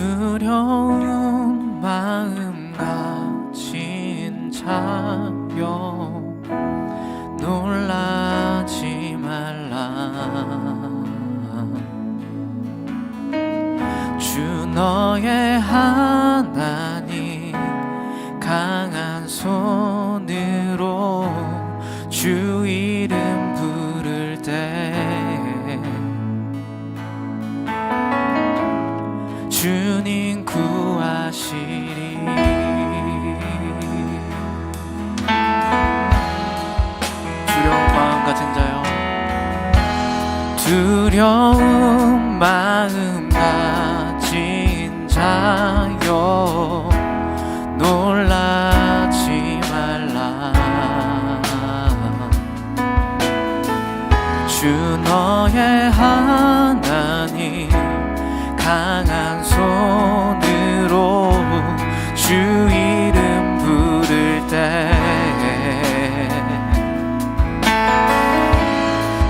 두려운 마음 가진 자여 놀라지 말라. 주 너의 하나님 강한 손으로 주 이름 부를 때 주님 구하시리. 두려운 마음 가진 자여, 두려운 마음 가진 자여 놀라지 말라. 주 너의 하나님 강한 손으로 주 이름 부를 때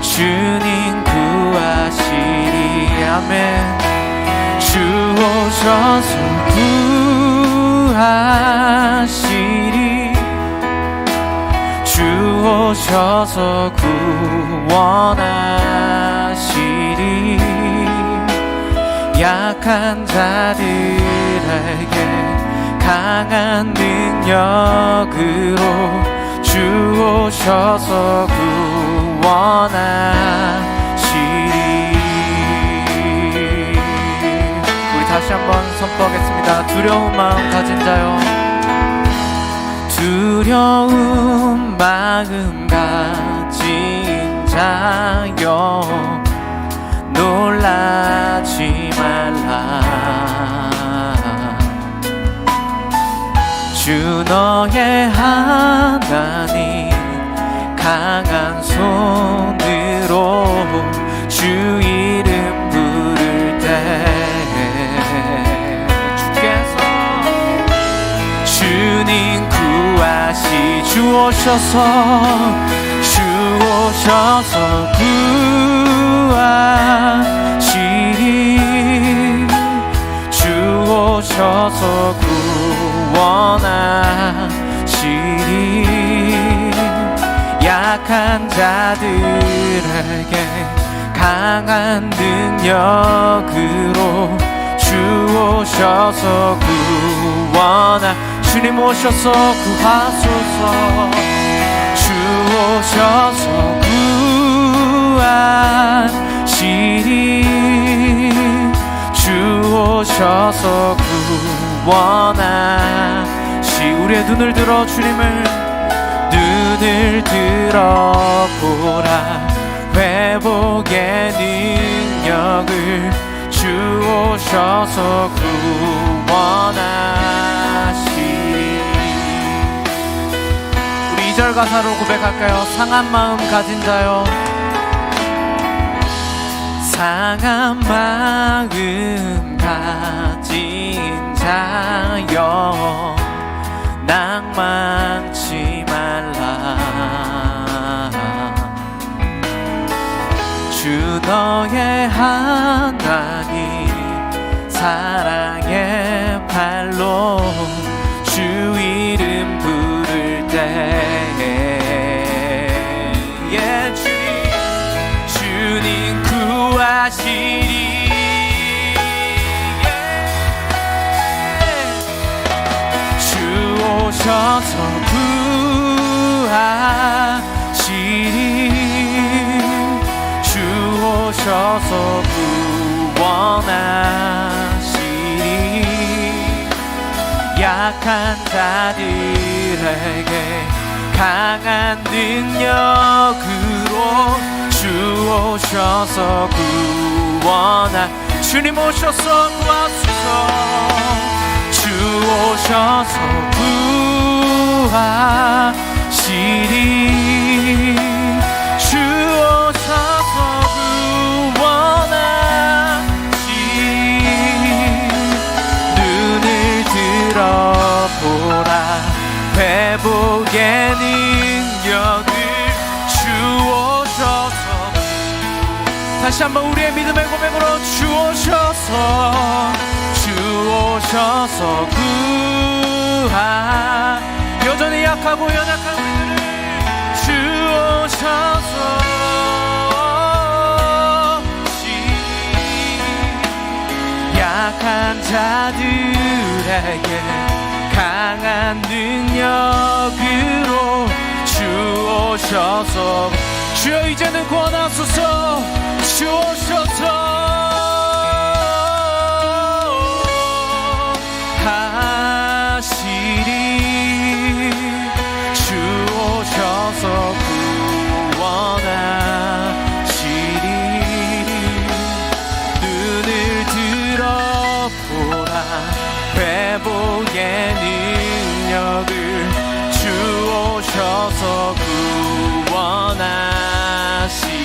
주님 구하시리. 아멘. 주 오셔서 구하시리. 주 오셔서 구원하시리. 약한 자들에게 강한 능력으로 주 오셔서 구원하시리. 우리 다시 한번 선포하겠습니다. 두려운 마음 가진 자여, 두려운 마음 가진 자여 놀라지 말라. 주 너의 하나님 강한 손으로 주 이름 부를 때 주께서 주님 구하시. 주 오셔서 구하시리. 주 오셔서 구원하시리. 약한 자들에게 강한 능력으로 주 오셔서 주님 오셔서 구하소서. 주 오셔서 구하시리. 주 오셔서 우리의 눈을 들어 눈을 들어보라. 회복의 능력을 주 오셔서 구원하시리. 우리 2절 가사로 고백할까요? 상한 마음 가진 자여, 상한 마음 가진 자여 낭망치 말라. 주 너의 하나님 사랑의 팔로 주 이름 부를 때에 주님 구하시리. 오셔서 구하시리. 주 오셔서 구원하시리. 약한 자들에게 강한 능력으로 주 오셔서 주님 오셔서 구하소서. 주 오셔서 구하시리. 주 오셔서 구원하시리. 눈을 들어보라. 회복의 능력을 주 오셔서 다시 한번 우리의 믿음의 고백으로 주 오셔서 구하 여전히 약하고 연약한 우리들을 주 오셔서 약한 자들에게 강한 능력으로 주 오셔서 주여 이제는 구원하소서 주 오셔서 하시리 주 오셔서 구원하시리 눈을 들어보라 회복의 능력을 주 오셔서 구원하시리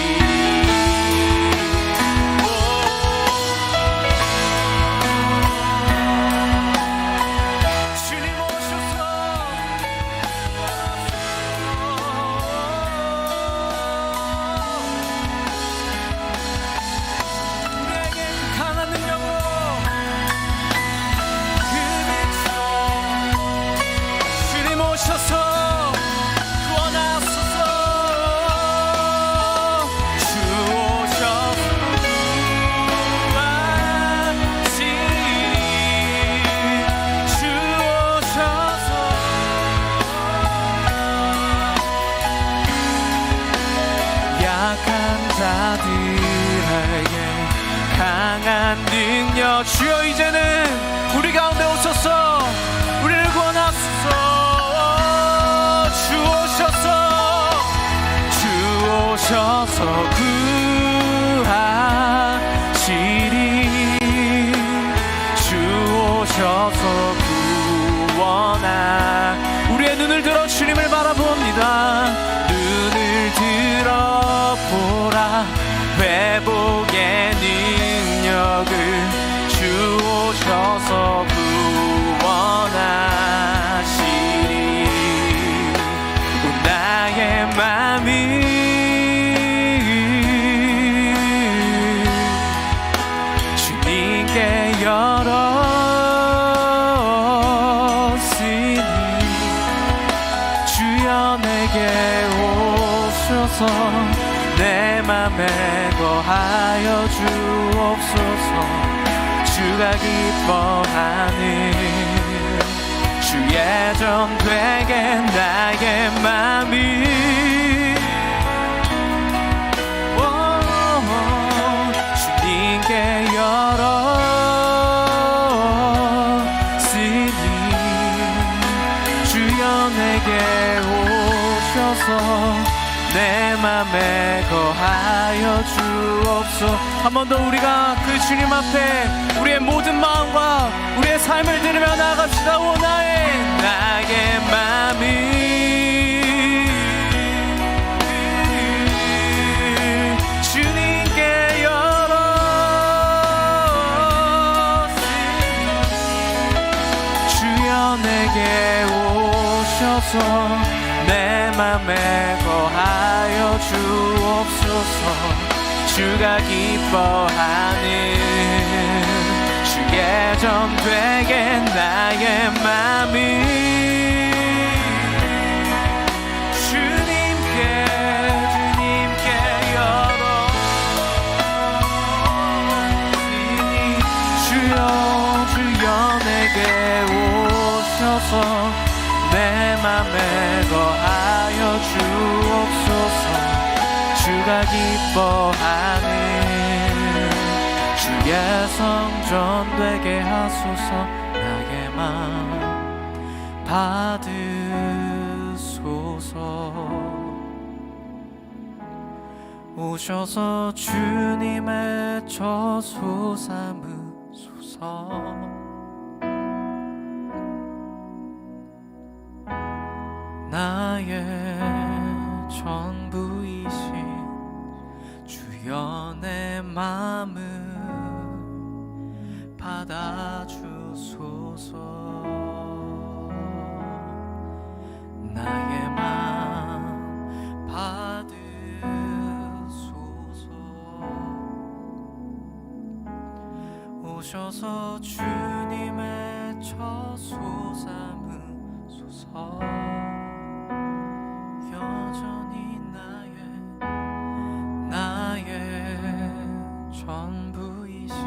강한 능력 주여 이제는 우리 가운데 오셔서 우리를 구원하소서 주 오셔서 구하시리 주 오셔서 구원하 우리의 눈을 들어 주님을 바라봅니다 눈을 들어보라 회복의 능력을 주 오셔서 구원하시리 나의 맘이 주님께 열었으니 주여 내게 오셔서 내 맘에 거하여 주옵소서 주가 기뻐하는 주의 전 되게 나의 맘이 주님께 열었으니 주여 내게 오셔서 내 맘에 거하여 주옵소 한 번 더 우리가 그 주님 앞에 우리의 모든 마음과 우리의 삶을 드리며 나아갑시다 오 나의 맘이 주님께 열었으니 주여 내게 오셔서 내 맘에 거하여 주옵소서 주가 기뻐하는 주의 전 되게 나의 맘이 주님께 열었으니 주여 내게 오셔서 내 맘에 거하여 주옵소서 주가 기뻐하는 주의 성전 되게 하소서 나의 맘 받으소서 오셔서 주님의 저소 삼으소서 나의 전부이신 주여 내 맘을 받아주소서 나의 맘 받으소서 오셔서 주님의 처소 삼으소서. 여전히 나의 전부이신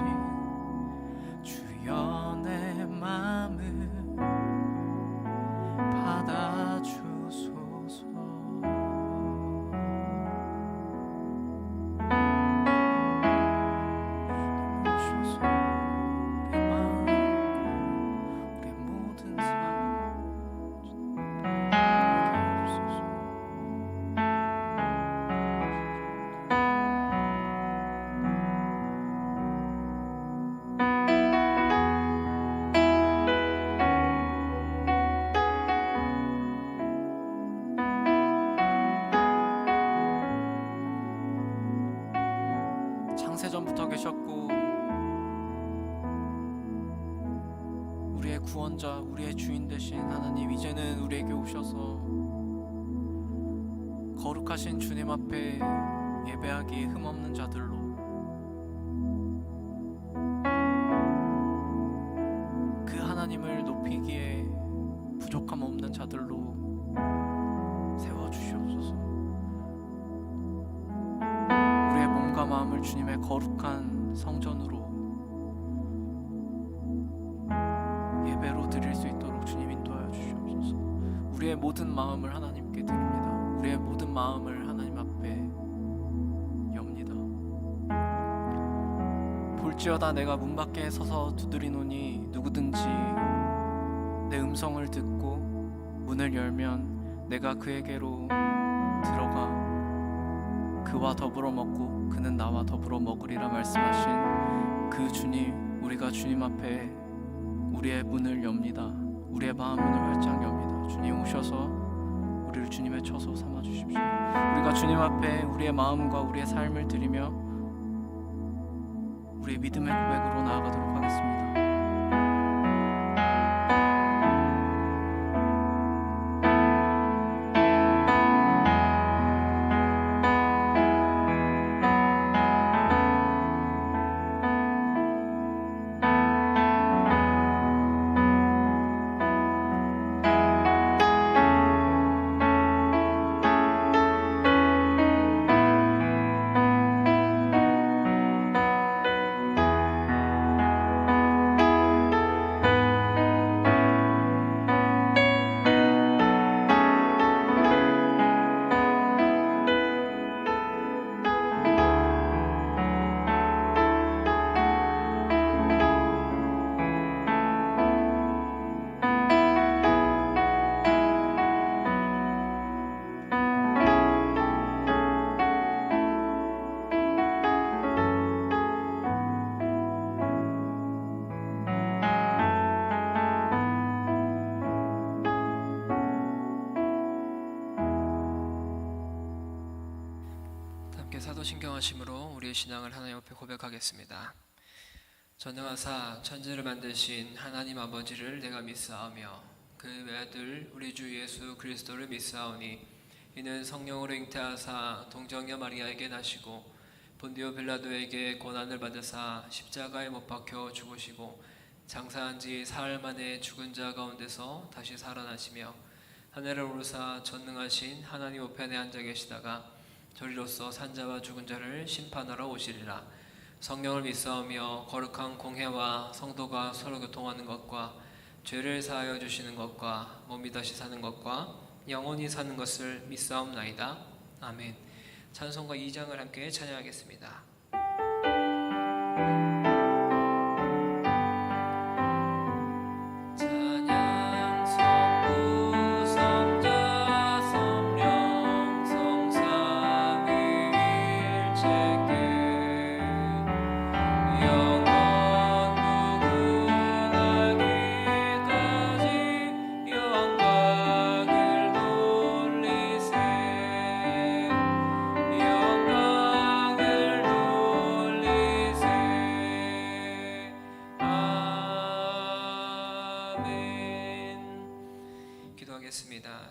주여 내 맘을 받아주소서. 창세전부터 계셨고 우리의 구원자, 우리의 주인 되신 하나님, 이제는 우리에게 오셔서 거룩하신 주님 앞에 예배하기에 흠없는 자들로, 그 하나님을 높이기에 부족함 없는 자들로 세워주시옵소서. 우리의 몸과 마음을 주님의 거룩한 성전으로 예배로 드릴 수 있도록 주님 인도하여 주시옵소서. 우리의 모든 마음을 하나님께 드립니다. 우리의 모든 마음을 하나님 앞에 엽니다. 볼지어다 내가 문 밖에 서서 두드리노니 누구든지 내 음성을 듣고 문을 열면 내가 그에게로 들어가 그와 더불어 먹고 그는 나와 더불어 먹으리라 말씀하신 그 주님, 우리가 주님 앞에 우리의 문을 엽니다. 우리의 마음 문을 활짝 엽니다. 주님 오셔서 우리를 주님의 처소 삼아 주십시오. 우리가 주님 앞에 우리의 마음과 우리의 삶을 드리며 우리의 믿음의 고백으로 나아가도록 하겠습니다. 사도신경하심으로 우리의 신앙을 하나님 앞에 고백하겠습니다. 전능하사 천지를 만드신 하나님 아버지를 내가 믿사오며 그 외아들 우리 주 예수 그리스도를 믿사오니 이는 성령으로 잉태하사 동정녀 마리아에게 나시고 본디오 빌라도에게 고난을 받으사 십자가에 못 박혀 죽으시고 장사한 지 사흘 만에 죽은 자 가운데서 다시 살아나시며 하늘을 오르사 전능하신 하나님 우편에 앉아 계시다가 저리로서 산자와 죽은 자를 심판하러 오시리라. 성령을 믿사오며 거룩한 공회와 성도가 서로 교통하는 것과 죄를 사하여 주시는 것과 몸이 다시 사는 것과 영원히 사는 것을 믿사옵나이다. 아멘. 찬송가 2장을 함께 찬양하겠습니다.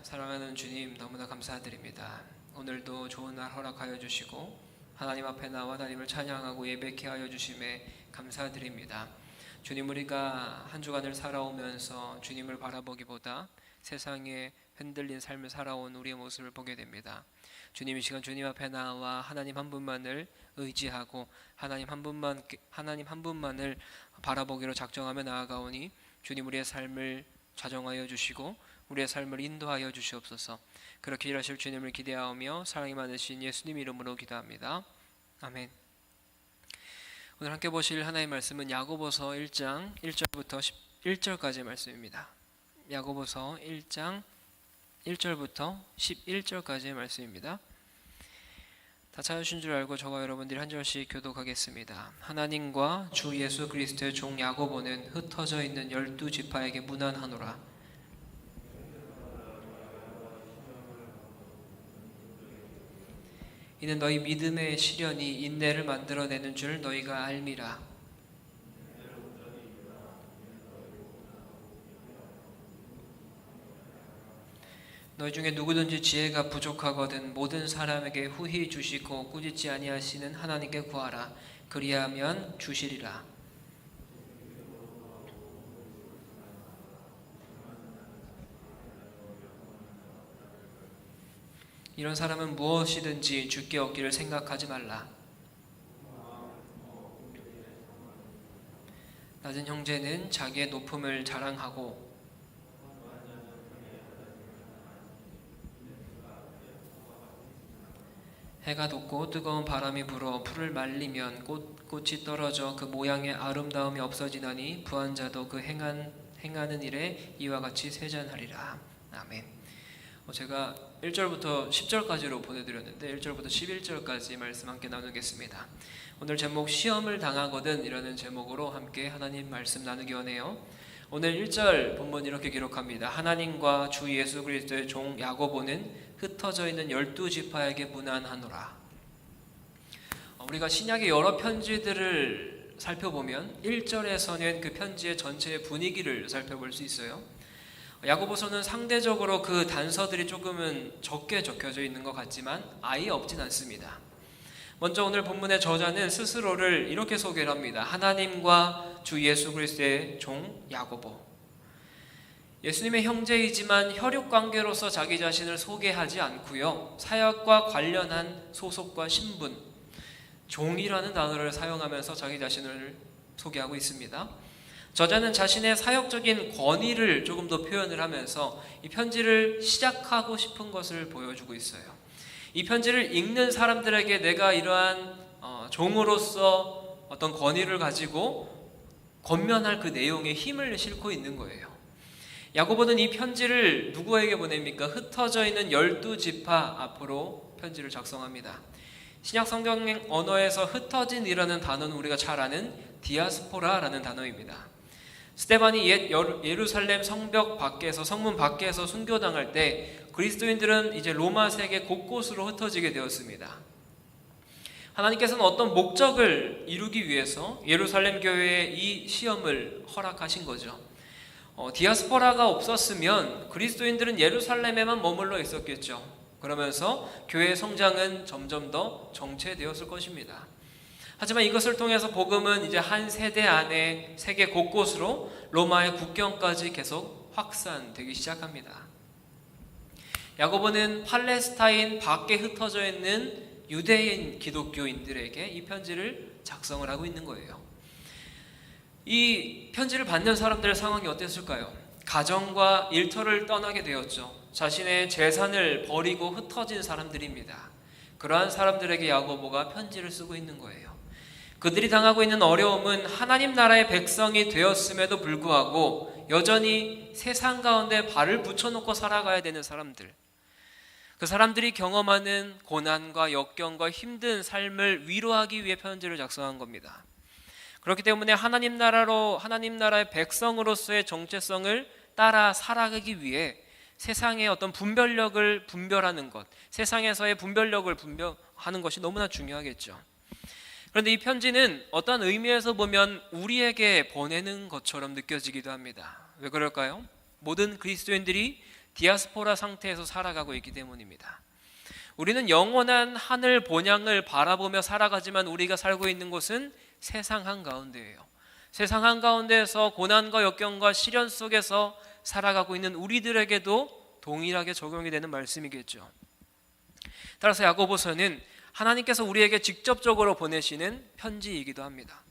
사랑하는 주님, 너무나 감사드립니다. 오늘도 좋은 날 허락하여 주시고 하나님 앞에 나와 하나님을 찬양하고 예배케 하여 주심에 감사드립니다. 주님, 우리가 한 주간을 살아오면서 주님을 바라보기보다 세상에 흔들린 삶을 살아온 우리의 모습을 보게 됩니다. 주님, 이 시간 주님 앞에 나와 하나님 한 분만을 의지하고 하나님 한 분만을 바라보기로 작정하며 나아가오니 주님, 우리의 삶을 좌정하여 주시고 우리의 삶을 인도하여 주시옵소서. 그렇게 일하실 주님을 기대하며 사랑이 많으신 예수님 이름으로 기도합니다. 아멘. 오늘 함께 보실 하나님의 말씀은 야고보서 1장 1절부터 11절까지의 말씀입니다. 야고보서 1장 1절부터 11절까지의 말씀입니다. 다 찾으신 줄 알고 저와 여러분들이 한 절씩 교독하겠습니다. 하나님과 주 예수 그리스도의 종 야고보는 흩어져 있는 12지파에게 문안하노라. 이는 너희 믿음의 시련이 인내를 만들어내는 줄 너희가 알미라. 너희 중에 누구든지 지혜가 부족하거든 모든 사람에게 후히 주시고 꾸짖지 아니하시는 하나님께 구하라. 그리하면 주시리라. 이런 사람은 무엇이든지 주께 얻기를 생각하지 말라. 낮은 형제는 자기의 높음을 자랑하고 해가 돋고 뜨거운 바람이 불어 풀을 말리면 꽃이 떨어져 그 모양의 아름다움이 없어지나니 부한 자도 그 행하는 일에 이와 같이 세잔하리라. 아멘. 제가 1절부터 10절까지로 보내드렸는데 1절부터 11절까지 말씀 함께 나누겠습니다. 오늘 제목 시험을 당하거든 이라는 제목으로 함께 하나님 말씀 나누기 원해요. 오늘 1절 본문 이렇게 기록합니다. 하나님과 주 예수 그리스도의 종 야고보는 흩어져 있는 12지파에게 문안하노라. 우리가 신약의 여러 편지들을 살펴보면 1절에서는 그 편지의 전체의 분위기를 살펴볼 수 있어요. 야고보서는 상대적으로 그 단서들이 조금은 적게 적혀져 있는 것 같지만 아예 없진 않습니다. 먼저 오늘 본문의 저자는 스스로를 이렇게 소개를 합니다. 하나님과 주 예수 그리스도의 종 야고보. 예수님의 형제이지만 혈육관계로서 자기 자신을 소개하지 않고요. 사역과 관련한 소속과 신분, 종이라는 단어를 사용하면서 자기 자신을 소개하고 있습니다. 저자는 자신의 사역적인 권위를 조금 더 표현을 하면서 이 편지를 시작하고 싶은 것을 보여주고 있어요. 이 편지를 읽는 사람들에게 내가 이러한 종으로서 어떤 권위를 가지고 권면할 그 내용에 힘을 싣고 있는 거예요. 야고보는 이 편지를 누구에게 보냅니까? 흩어져 있는 12지파 앞으로 편지를 작성합니다. 신약 성경 언어에서 흩어진이라는 단어는 우리가 잘 아는 디아스포라라는 단어입니다. 스데반이 옛 예루살렘 성문 밖에서 순교당할 때 그리스도인들은 이제 로마 세계 곳곳으로 흩어지게 되었습니다. 하나님께서는 어떤 목적을 이루기 위해서 예루살렘 교회에 이 시험을 허락하신 거죠. 디아스포라가 없었으면 그리스도인들은 예루살렘에만 머물러 있었겠죠. 그러면서 교회의 성장은 점점 더 정체되었을 것입니다. 하지만 이것을 통해서 복음은 이제 한 세대 안에 세계 곳곳으로 로마의 국경까지 계속 확산되기 시작합니다. 야고보는 팔레스타인 밖에 흩어져 있는 유대인 기독교인들에게 이 편지를 작성을 하고 있는 거예요. 이 편지를 받는 사람들의 상황이 어땠을까요? 가정과 일터를 떠나게 되었죠. 자신의 재산을 버리고 흩어진 사람들입니다. 그러한 사람들에게 야고보가 편지를 쓰고 있는 거예요. 그들이 당하고 있는 어려움은 하나님 나라의 백성이 되었음에도 불구하고 여전히 세상 가운데 발을 붙여놓고 살아가야 되는 사람들, 그 사람들이 경험하는 고난과 역경과 힘든 삶을 위로하기 위해 편지를 작성한 겁니다. 그렇기 때문에 하나님 나라의 백성으로서의 정체성을 따라 살아가기 위해 세상의 어떤 분별력을 분별하는 것, 세상에서의 분별력을 분별하는 것이 너무나 중요하겠죠. 그런데 이 편지는 어떤 의미에서 보면 우리에게 보내는 것처럼 느껴지기도 합니다. 왜 그럴까요? 모든 그리스도인들이 디아스포라 상태에서 살아가고 있기 때문입니다. 우리는 영원한 하늘 본향을 바라보며 살아가지만 우리가 살고 있는 곳은 세상 한가운데예요. 세상 한가운데에서 고난과 역경과 시련 속에서 살아가고 있는 우리들에게도 동일하게 적용이 되는 말씀이겠죠. 따라서 야고보서는 하나님께서 우리에게 직접적으로 보내시는 편지이기도 합니다.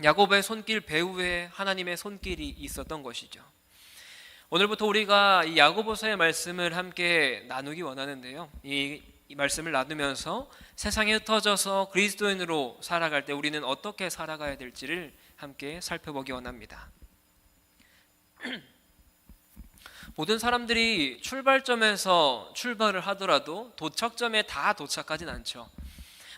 야고보의 손길 배후에 하나님의 손길이 있었던 것이죠. 오늘부터 우리가 이 야고보서의 말씀을 함께 나누기 원하는데요. 이 말씀을 나누면서 세상에 흩어져서 그리스도인으로 살아갈 때 우리는 어떻게 살아가야 될지를 함께 살펴보기 원합니다. 모든 사람들이 출발점에서 출발을 하더라도 도착점에 다 도착하진 않죠.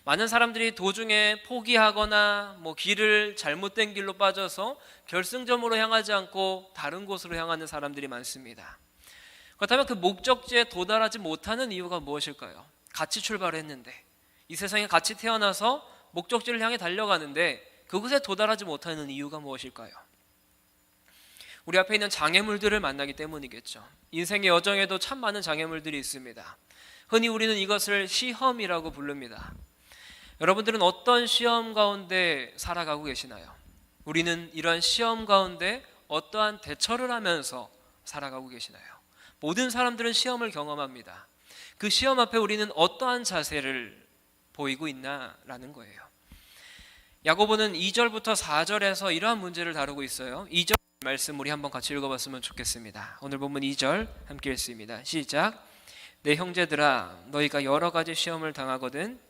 많은 사람들이 도중에 포기하거나 길을 잘못된 길로 빠져서 결승점으로 향하지 않고 다른 곳으로 향하는 사람들이 많습니다. 그렇다면 그 목적지에 도달하지 못하는 이유가 무엇일까요? 같이 출발했는데, 이 세상에 같이 태어나서 목적지를 향해 달려가는데 그곳에 도달하지 못하는 이유가 무엇일까요? 우리 앞에 있는 장애물들을 만나기 때문이겠죠. 인생의 여정에도 참 많은 장애물들이 있습니다. 흔히 우리는 이것을 시험이라고 부릅니다. 여러분들은 어떤 시험 가운데 살아가고 계시나요? 우리는 이러한 시험 가운데 어떠한 대처를 하면서 살아가고 계시나요? 모든 사람들은 시험을 경험합니다. 그 시험 앞에 우리는 어떠한 자세를 보이고 있나라는 거예요. 야고보는 2절부터 4절에서 이러한 문제를 다루고 있어요. 2절 말씀 우리 한번 같이 읽어봤으면 좋겠습니다. 오늘 본문 2절 함께 읽습니다. 시작. 내 형제들아, 너희가 여러 가지 시험을 당하거든.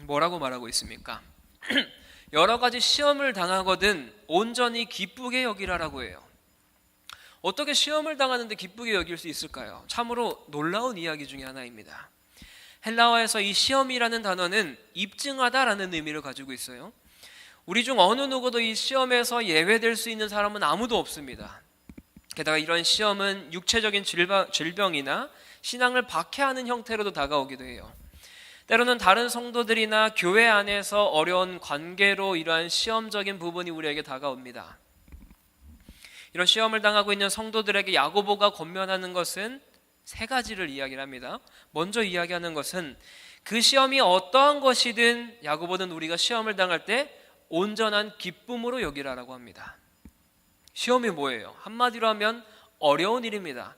뭐라고 말하고 있습니까? 여러 가지 시험을 당하거든 온전히 기쁘게 여기라라고 해요. 어떻게 시험을 당하는데 기쁘게 여길 수 있을까요? 참으로 놀라운 이야기 중에 하나입니다. 헬라어에서 이 시험이라는 단어는 입증하다라는 의미를 가지고 있어요. 우리 중 어느 누구도 이 시험에서 예외될 수 있는 사람은 아무도 없습니다. 게다가 이런 시험은 육체적인 질병이나 신앙을 박해하는 형태로도 다가오기도 해요. 때로는 다른 성도들이나 교회 안에서 어려운 관계로 이러한 시험적인 부분이 우리에게 다가옵니다. 이런 시험을 당하고 있는 성도들에게 야고보가 권면하는 것은 세 가지를 이야기를 합니다. 먼저 이야기하는 것은 그 시험이 어떠한 것이든 야고보는 우리가 시험을 당할 때 온전한 기쁨으로 여기라라고 합니다. 시험이 뭐예요? 한마디로 하면 어려운 일입니다.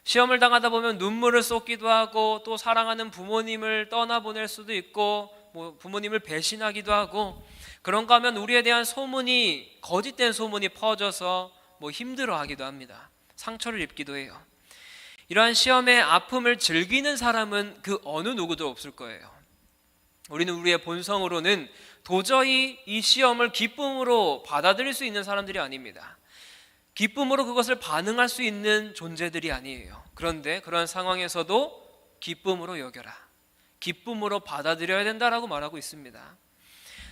시험을 당하다 보면 눈물을 쏟기도 하고 또 사랑하는 부모님을 떠나보낼 수도 있고 부모님을 배신하기도 하고, 그런가 하면 우리에 대한 소문이 거짓된 소문이 퍼져서 힘들어하기도 합니다. 상처를 입기도 해요. 이러한 시험의 아픔을 즐기는 사람은 그 어느 누구도 없을 거예요. 우리는 우리의 본성으로는 도저히 이 시험을 기쁨으로 받아들일 수 있는 사람들이 아닙니다. 기쁨으로 그것을 반응할 수 있는 존재들이 아니에요. 그런데 그러한 상황에서도 기쁨으로 여겨라, 기쁨으로 받아들여야 된다라고 말하고 있습니다.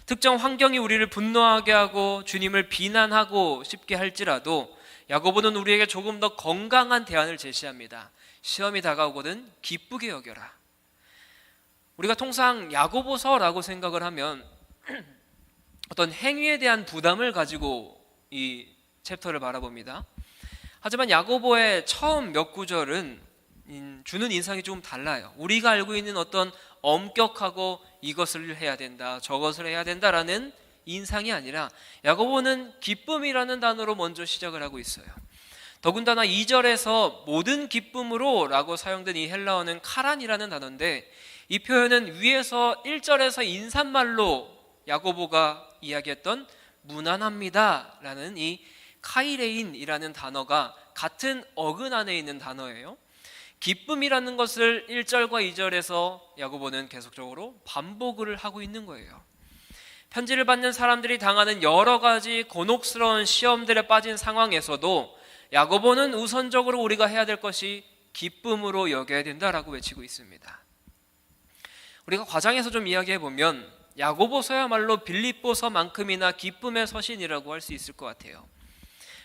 특정 환경이 우리를 분노하게 하고 주님을 비난하고 싶게 할지라도 야고보는 우리에게 조금 더 건강한 대안을 제시합니다. 시험이 다가오거든 기쁘게 여겨라. 우리가 통상 야고보서라고 생각을 하면 어떤 행위에 대한 부담을 가지고 이 챕터를 바라봅니다. 하지만 야고보의 처음 몇 구절은 주는 인상이 조금 달라요. 우리가 알고 있는 어떤 엄격하고 이것을 해야 된다, 저것을 해야 된다라는 인상이 아니라 야고보는 기쁨이라는 단어로 먼저 시작을 하고 있어요. 더군다나 2절에서 모든 기쁨으로 라고 사용된 이 헬라어는 카란이라는 단어인데, 이 표현은 위에서 1절에서 인사말로 야고보가 이야기했던 무난합니다 라는 이 카이레인이라는 단어가 같은 어근 안에 있는 단어예요. 기쁨이라는 것을 1절과 2절에서 야고보는 계속적으로 반복을 하고 있는 거예요. 편지를 받는 사람들이 당하는 여러 가지 곤혹스러운 시험들에 빠진 상황에서도 야고보는 우선적으로 우리가 해야 될 것이 기쁨으로 여겨야 된다라고 외치고 있습니다. 우리가 과장해서 좀 이야기해 보면 야고보서야말로 빌립보서만큼이나 기쁨의 서신이라고 할 수 있을 것 같아요.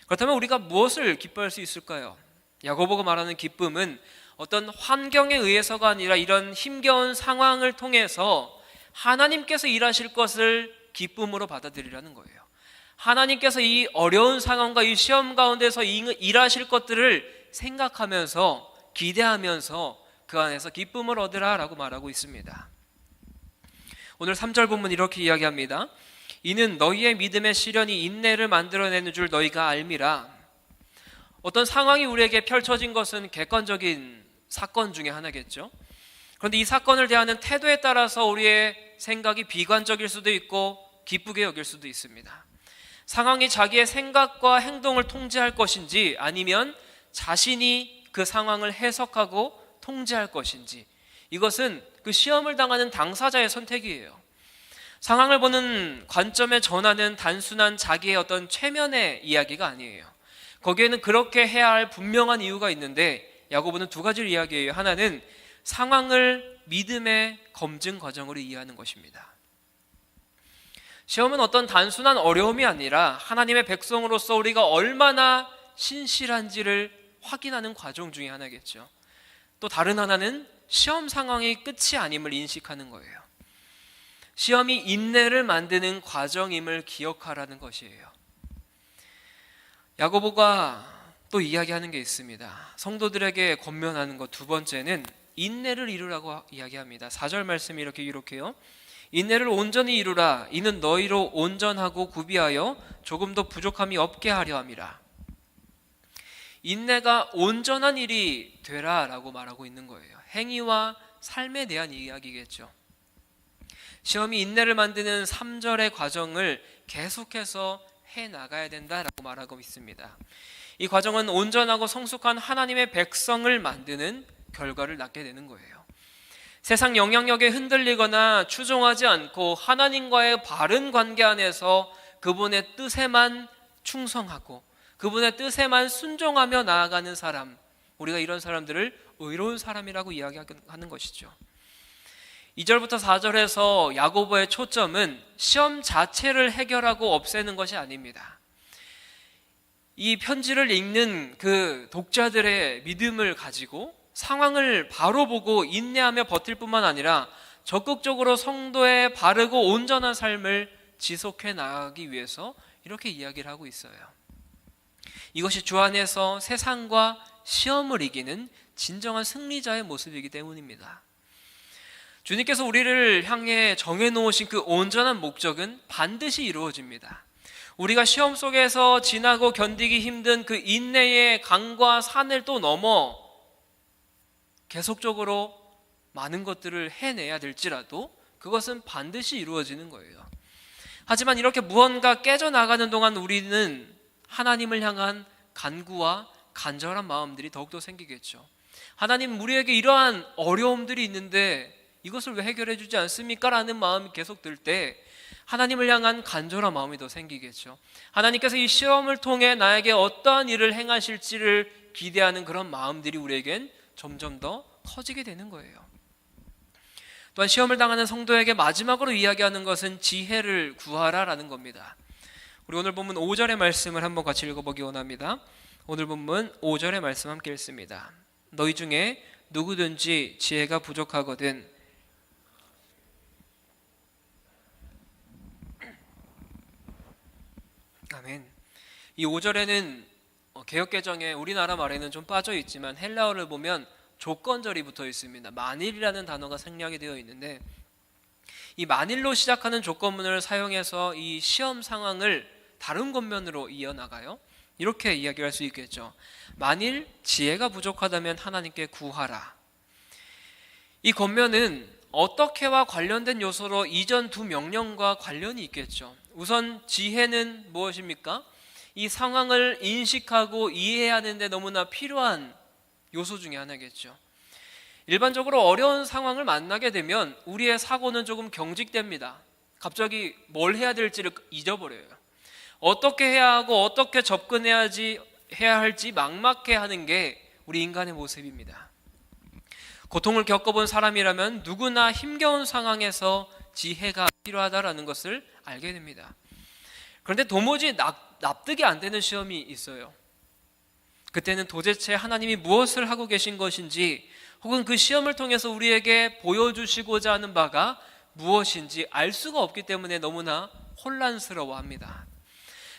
그렇다면 우리가 무엇을 기뻐할 수 있을까요? 야고보가 말하는 기쁨은 어떤 환경에 의해서가 아니라 이런 힘겨운 상황을 통해서 하나님께서 일하실 것을 기쁨으로 받아들이라는 거예요. 하나님께서 이 어려운 상황과 이 시험 가운데서 일하실 것들을 생각하면서 기대하면서 그 안에서 기쁨을 얻으라 라고 말하고 있습니다. 오늘 3절 본문 이렇게 이야기합니다. 이는 너희의 믿음의 시련이 인내를 만들어내는 줄 너희가 알미라. 어떤 상황이 우리에게 펼쳐진 것은 객관적인 사건 중에 하나겠죠. 그런데 이 사건을 대하는 태도에 따라서 우리의 생각이 비관적일 수도 있고 기쁘게 여길 수도 있습니다. 상황이 자기의 생각과 행동을 통제할 것인지 아니면 자신이 그 상황을 해석하고 통제할 것인지, 이것은 그 시험을 당하는 당사자의 선택이에요. 상황을 보는 관점의 전환은 단순한 자기의 어떤 최면의 이야기가 아니에요. 거기에는 그렇게 해야 할 분명한 이유가 있는데 야고보는 두 가지를 이야기해요. 하나는 상황을 믿음의 검증 과정으로 이해하는 것입니다. 시험은 어떤 단순한 어려움이 아니라 하나님의 백성으로서 우리가 얼마나 신실한지를 확인하는 과정 중에 하나겠죠. 또 다른 하나는 시험 상황이 끝이 아님을 인식하는 거예요. 시험이 인내를 만드는 과정임을 기억하라는 것이에요. 야고보가 또 이야기하는 게 있습니다. 성도들에게 권면하는 것 두 번째는 인내를 이루라고 이야기합니다. 4절 말씀이 이렇게 기록해요. 인내를 온전히 이루라. 이는 너희로 온전하고 구비하여 조금도 부족함이 없게 하려 함이라. 인내가 온전한 일이 되라 라고 말하고 있는 거예요. 행위와 삶에 대한 이야기겠죠. 시험이 인내를 만드는 3절의 과정을 계속해서 해나가야 된다라고 말하고 있습니다. 이 과정은 온전하고 성숙한 하나님의 백성을 만드는 결과를 낳게 되는 거예요. 세상 영향력에 흔들리거나 추종하지 않고 하나님과의 바른 관계 안에서 그분의 뜻에만 충성하고 그분의 뜻에만 순종하며 나아가는 사람, 우리가 이런 사람들을 의로운 사람이라고 이야기하는 것이죠. 2절부터 4절에서 야고보의 초점은 시험 자체를 해결하고 없애는 것이 아닙니다. 이 편지를 읽는 그 독자들의 믿음을 가지고 상황을 바로 보고 인내하며 버틸 뿐만 아니라 적극적으로 성도의 바르고 온전한 삶을 지속해 나가기 위해서 이렇게 이야기를 하고 있어요. 이것이 주 안에서 세상과 시험을 이기는 진정한 승리자의 모습이기 때문입니다. 주님께서 우리를 향해 정해놓으신 그 온전한 목적은 반드시 이루어집니다. 우리가 시험 속에서 지나고 견디기 힘든 그 인내의 강과 산을 또 넘어 계속적으로 많은 것들을 해내야 될지라도 그것은 반드시 이루어지는 거예요. 하지만 이렇게 무언가 깨져나가는 동안 우리는 하나님을 향한 간구와 간절한 마음들이 더욱더 생기겠죠. 하나님, 우리에게 이러한 어려움들이 있는데 이것을 왜 해결해 주지 않습니까? 라는 마음이 계속 들 때 하나님을 향한 간절한 마음이 더 생기겠죠. 하나님께서 이 시험을 통해 나에게 어떠한 일을 행하실지를 기대하는 그런 마음들이 우리에겐 점점 더 커지게 되는 거예요. 또한 시험을 당하는 성도에게 마지막으로 이야기하는 것은 지혜를 구하라라는 겁니다. 우리 오늘 본문 5절의 말씀을 한번 같이 읽어보기 원합니다. 오늘 본문 5절의 말씀 함께 읽습니다. 너희 중에 누구든지 지혜가 부족하거든 아멘. 이 5절에는 개역개정에 우리나라 말에는 좀 빠져 있지만 헬라어를 보면 조건절이 붙어 있습니다. 만일이라는 단어가 생략이 되어 있는데 이 만일로 시작하는 조건문을 사용해서 이 시험 상황을 다른 겉면으로 이어나가요. 이렇게 이야기할 수 있겠죠. 만일 지혜가 부족하다면 하나님께 구하라. 이 겉면은 어떻게와 관련된 요소로 이전 두 명령과 관련이 있겠죠. 우선 지혜는 무엇입니까? 이 상황을 인식하고 이해하는 데 너무나 필요한 요소 중에 하나겠죠. 일반적으로 어려운 상황을 만나게 되면 우리의 사고는 조금 경직됩니다. 갑자기 뭘 해야 될지를 잊어버려요. 어떻게 해야 하고 어떻게 접근해야 할지 막막해하는 게 우리 인간의 모습입니다. 고통을 겪어본 사람이라면 누구나 힘겨운 상황에서 지혜가 필요하다라는 것을 알게 됩니다. 그런데 도무지 납득이 안 되는 시험이 있어요. 그때는 도대체 하나님이 무엇을 하고 계신 것인지 혹은 그 시험을 통해서 우리에게 보여주시고자 하는 바가 무엇인지 알 수가 없기 때문에 너무나 혼란스러워합니다.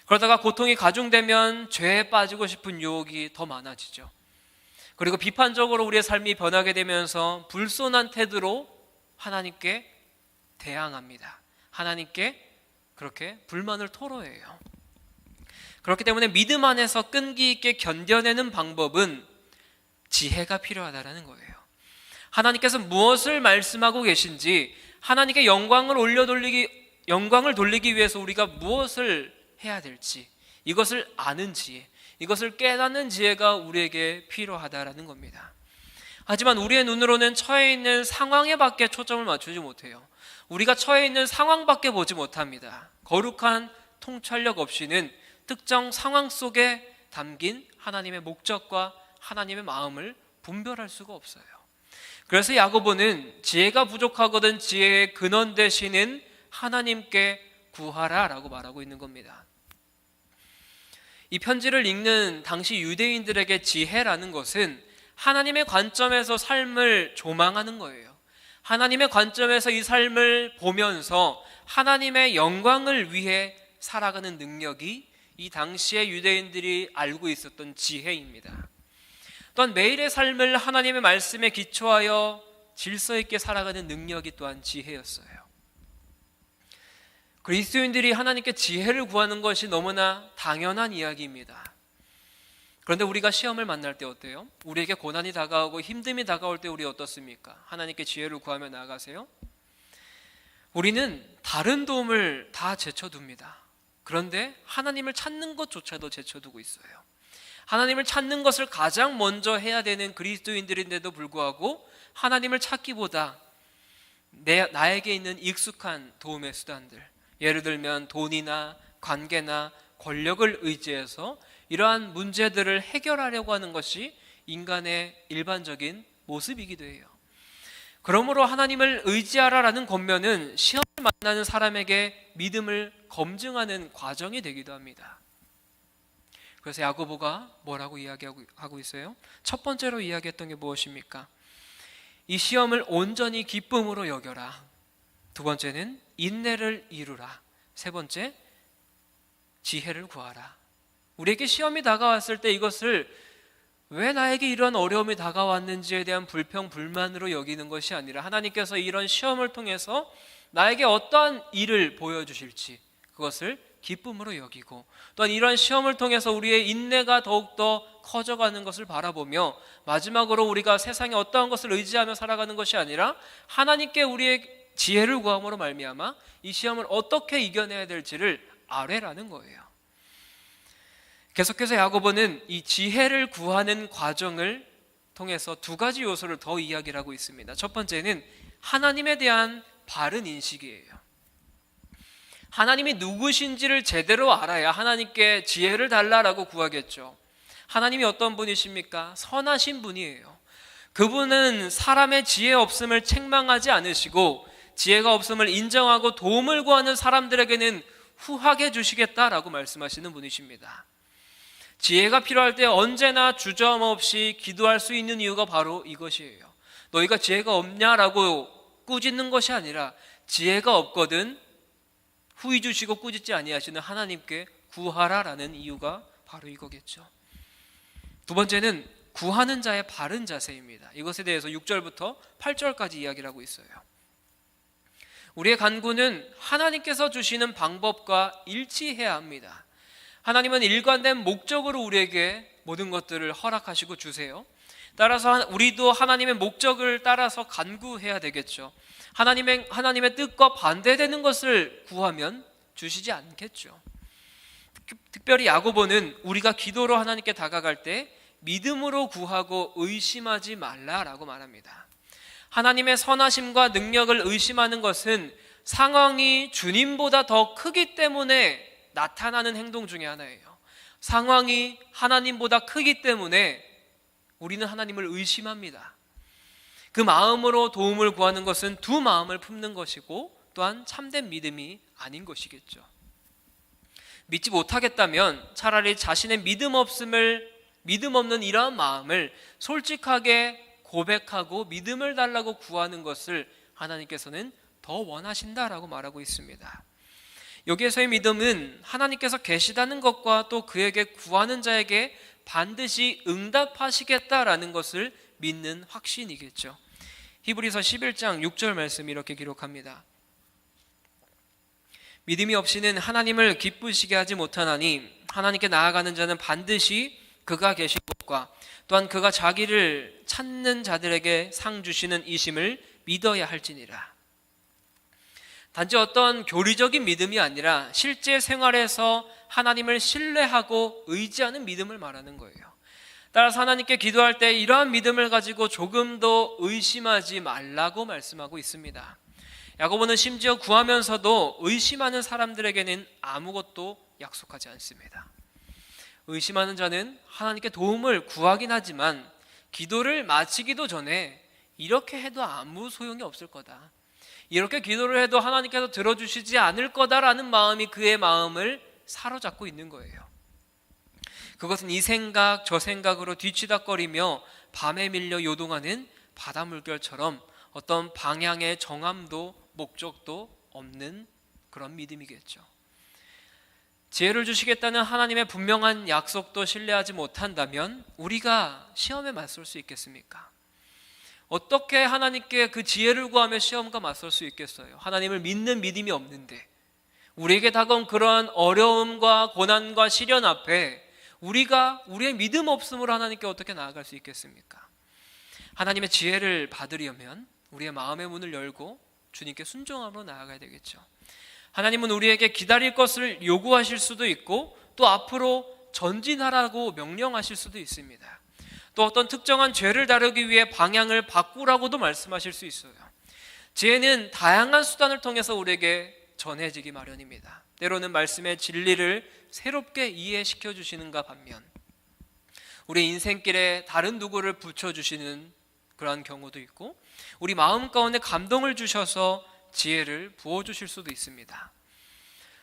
그러다가 고통이 가중되면 죄에 빠지고 싶은 유혹이 더 많아지죠. 그리고 비판적으로 우리의 삶이 변하게 되면서 불손한 태도로 하나님께 대항합니다. 하나님께 그렇게 불만을 토로해요. 그렇기 때문에 믿음 안에서 끈기 있게 견뎌내는 방법은 지혜가 필요하다는 거예요. 하나님께서 무엇을 말씀하고 계신지, 하나님께 영광을 돌리기 위해서 우리가 무엇을 해야 될지, 이것을 아는 지혜, 이것을 깨닫는 지혜가 우리에게 필요하다라는 겁니다. 하지만 우리의 눈으로는 처해 있는 상황에 밖에 초점을 맞추지 못해요. 우리가 처해 있는 상황밖에 보지 못합니다. 거룩한 통찰력 없이는 특정 상황 속에 담긴 하나님의 목적과 하나님의 마음을 분별할 수가 없어요. 그래서 야고보는 지혜가 부족하거든 지혜의 근원 되시는 하나님께 구하라 라고 말하고 있는 겁니다. 이 편지를 읽는 당시 유대인들에게 지혜라는 것은 하나님의 관점에서 삶을 조망하는 거예요. 하나님의 관점에서 이 삶을 보면서 하나님의 영광을 위해 살아가는 능력이 이 당시의 유대인들이 알고 있었던 지혜입니다. 또한 매일의 삶을 하나님의 말씀에 기초하여 질서 있게 살아가는 능력이 또한 지혜였어요. 그리스도인들이 하나님께 지혜를 구하는 것이 너무나 당연한 이야기입니다. 그런데 우리가 시험을 만날 때 어때요? 우리에게 고난이 다가오고 힘듦이 다가올 때 우리 어떻습니까? 하나님께 지혜를 구하며 나아가세요? 우리는 다른 도움을 다 제쳐둡니다. 그런데 하나님을 찾는 것조차도 제쳐두고 있어요. 하나님을 찾는 것을 가장 먼저 해야 되는 그리스도인들인데도 불구하고 하나님을 찾기보다 나에게 있는 익숙한 도움의 수단들, 예를 들면 돈이나 관계나 권력을 의지해서 이러한 문제들을 해결하려고 하는 것이 인간의 일반적인 모습이기도 해요. 그러므로 하나님을 의지하라라는 권면은 시험을 만나는 사람에게 믿음을 검증하는 과정이 되기도 합니다. 그래서 야고보가 뭐라고 이야기하고 있어요? 첫 번째로 이야기했던 게 무엇입니까? 이 시험을 온전히 기쁨으로 여겨라. 두 번째는 인내를 이루라. 세 번째, 지혜를 구하라. 우리에게 시험이 다가왔을 때 이것을 왜 나에게 이런 어려움이 다가왔는지에 대한 불평, 불만으로 여기는 것이 아니라 하나님께서 이런 시험을 통해서 나에게 어떠한 일을 보여주실지 그것을 기쁨으로 여기고, 또한 이런 시험을 통해서 우리의 인내가 더욱더 커져가는 것을 바라보며 마지막으로 우리가 세상에 어떠한 것을 의지하며 살아가는 것이 아니라 하나님께 우리의 지혜를 구함으로 말미암아 이 시험을 어떻게 이겨내야 될지를 아뢰라는 거예요. 계속해서 야고보는 이 지혜를 구하는 과정을 통해서 두 가지 요소를 더 이야기를 하고 있습니다. 첫 번째는 하나님에 대한 바른 인식이에요. 하나님이 누구신지를 제대로 알아야 하나님께 지혜를 달라라고 구하겠죠. 하나님이 어떤 분이십니까? 선하신 분이에요. 그분은 사람의 지혜 없음을 책망하지 않으시고 지혜가 없음을 인정하고 도움을 구하는 사람들에게는 후하게 주시겠다라고 말씀하시는 분이십니다. 지혜가 필요할 때 언제나 주저함없이 기도할 수 있는 이유가 바로 이것이에요. 너희가 지혜가 없냐라고 꾸짖는 것이 아니라 지혜가 없거든 후히 주시고 꾸짖지 아니하시는 하나님께 구하라라는 이유가 바로 이거겠죠. 두 번째는 구하는 자의 바른 자세입니다. 이것에 대해서 6절부터 8절까지 이야기를 하고 있어요. 우리의 간구는 하나님께서 주시는 방법과 일치해야 합니다. 하나님은 일관된 목적으로 우리에게 모든 것들을 허락하시고 주세요. 따라서 우리도 하나님의 목적을 따라서 간구해야 되겠죠. 하나님의 뜻과 반대되는 것을 구하면 주시지 않겠죠. 특별히 야고보는 우리가 기도로 하나님께 다가갈 때 믿음으로 구하고 의심하지 말라라고 말합니다. 하나님의 선하심과 능력을 의심하는 것은 상황이 주님보다 더 크기 때문에 나타나는 행동 중에 하나예요. 상황이 하나님보다 크기 때문에 우리는 하나님을 의심합니다. 그 마음으로 도움을 구하는 것은 두 마음을 품는 것이고 또한 참된 믿음이 아닌 것이겠죠. 믿지 못하겠다면 차라리 자신의 믿음 없는 이러한 마음을 솔직하게 고백하고 믿음을 달라고 구하는 것을 하나님께서는 더 원하신다라고 말하고 있습니다. 여기에서의 믿음은 하나님께서 계시다는 것과 또 그에게 구하는 자에게 반드시 응답하시겠다라는 것을 믿는 확신이겠죠. 히브리서 11장 6절 말씀 이렇게 기록합니다. 믿음이 없이는 하나님을 기쁘시게 하지 못하나니 하나님께 나아가는 자는 반드시 그가 계신 것과 또한 그가 자기를 찾는 자들에게 상 주시는 이심을 믿어야 할지니라. 단지 어떤 교리적인 믿음이 아니라 실제 생활에서 하나님을 신뢰하고 의지하는 믿음을 말하는 거예요. 따라서 하나님께 기도할 때 이러한 믿음을 가지고 조금도 의심하지 말라고 말씀하고 있습니다. 야고보는 심지어 구하면서도 의심하는 사람들에게는 아무것도 약속하지 않습니다. 의심하는 자는 하나님께 도움을 구하긴 하지만 기도를 마치기도 전에 이렇게 해도 아무 소용이 없을 거다, 이렇게 기도를 해도 하나님께서 들어주시지 않을 거다라는 마음이 그의 마음을 사로잡고 있는 거예요. 그것은 이 생각 저 생각으로 뒤치다꺼리며 밤에 밀려 요동하는 바다 물결처럼 어떤 방향의 정함도 목적도 없는 그런 믿음이겠죠. 지혜를 주시겠다는 하나님의 분명한 약속도 신뢰하지 못한다면 우리가 시험에 맞설 수 있겠습니까? 어떻게 하나님께 그 지혜를 구하며 시험과 맞설 수 있겠어요? 하나님을 믿는 믿음이 없는데, 우리에게 다가온 그러한 어려움과 고난과 시련 앞에 우리가 우리의 믿음 없음으로 하나님께 어떻게 나아갈 수 있겠습니까? 하나님의 지혜를 받으려면 우리의 마음의 문을 열고 주님께 순종함으로 나아가야 되겠죠. 하나님은 우리에게 기다릴 것을 요구하실 수도 있고 또 앞으로 전진하라고 명령하실 수도 있습니다. 또 어떤 특정한 죄를 다루기 위해 방향을 바꾸라고도 말씀하실 수 있어요. 지혜는 다양한 수단을 통해서 우리에게 전해지기 마련입니다. 때로는 말씀의 진리를 새롭게 이해시켜 주시는가 반면 우리 인생길에 다른 누구를 붙여주시는 그러한 경우도 있고, 우리 마음 가운데 감동을 주셔서 지혜를 부어주실 수도 있습니다.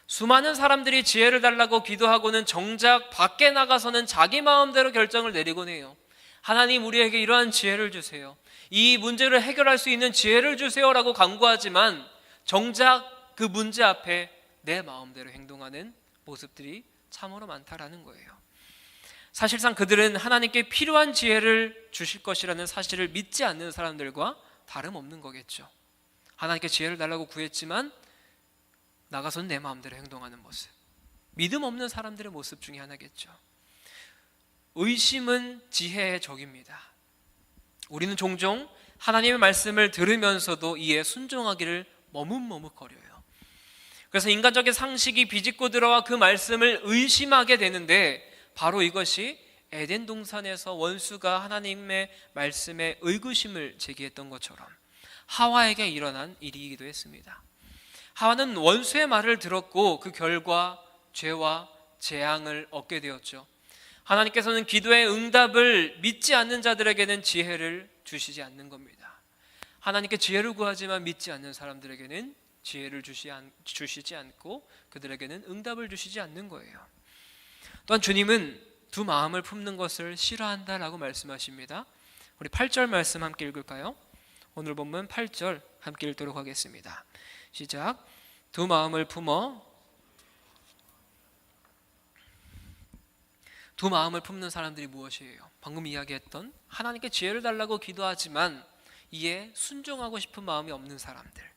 수많은 사람들이 지혜를 달라고 기도하고는 정작 밖에 나가서는 자기 마음대로 결정을 내리곤 해요. 하나님, 우리에게 이러한 지혜를 주세요, 이 문제를 해결할 수 있는 지혜를 주세요라고 간구하지만 정작 그 문제 앞에 내 마음대로 행동하는 모습들이 참으로 많다라는 거예요. 사실상 그들은 하나님께 필요한 지혜를 주실 것이라는 사실을 믿지 않는 사람들과 다름없는 거겠죠. 하나님께 지혜를 달라고 구했지만 나가서는 내 마음대로 행동하는 모습, 믿음 없는 사람들의 모습 중에 하나겠죠. 의심은 지혜의 적입니다. 우리는 종종 하나님의 말씀을 들으면서도 이에 순종하기를 머뭇머뭇거려요. 그래서 인간적인 상식이 비집고 들어와 그 말씀을 의심하게 되는데, 바로 이것이 에덴 동산에서 원수가 하나님의 말씀에 의구심을 제기했던 것처럼 하와에게 일어난 일이기도 했습니다. 하와는 원수의 말을 들었고 그 결과 죄와 재앙을 얻게 되었죠. 하나님께서는 기도의 응답을 믿지 않는 자들에게는 지혜를 주시지 않는 겁니다. 하나님께 지혜를 구하지만 믿지 않는 사람들에게는 지혜를 주시지 않고 그들에게는 응답을 주시지 않는 거예요. 또한 주님은 두 마음을 품는 것을 싫어한다라고 말씀하십니다. 우리 8절 말씀 함께 읽을까요? 오늘 본문 8절 함께 읽도록 하겠습니다. 시작. 두 마음을 품어. 두 마음을 품는 사람들이 무엇이에요? 방금 이야기했던 하나님께 지혜를 달라고 기도하지만 이에 순종하고 싶은 마음이 없는 사람들.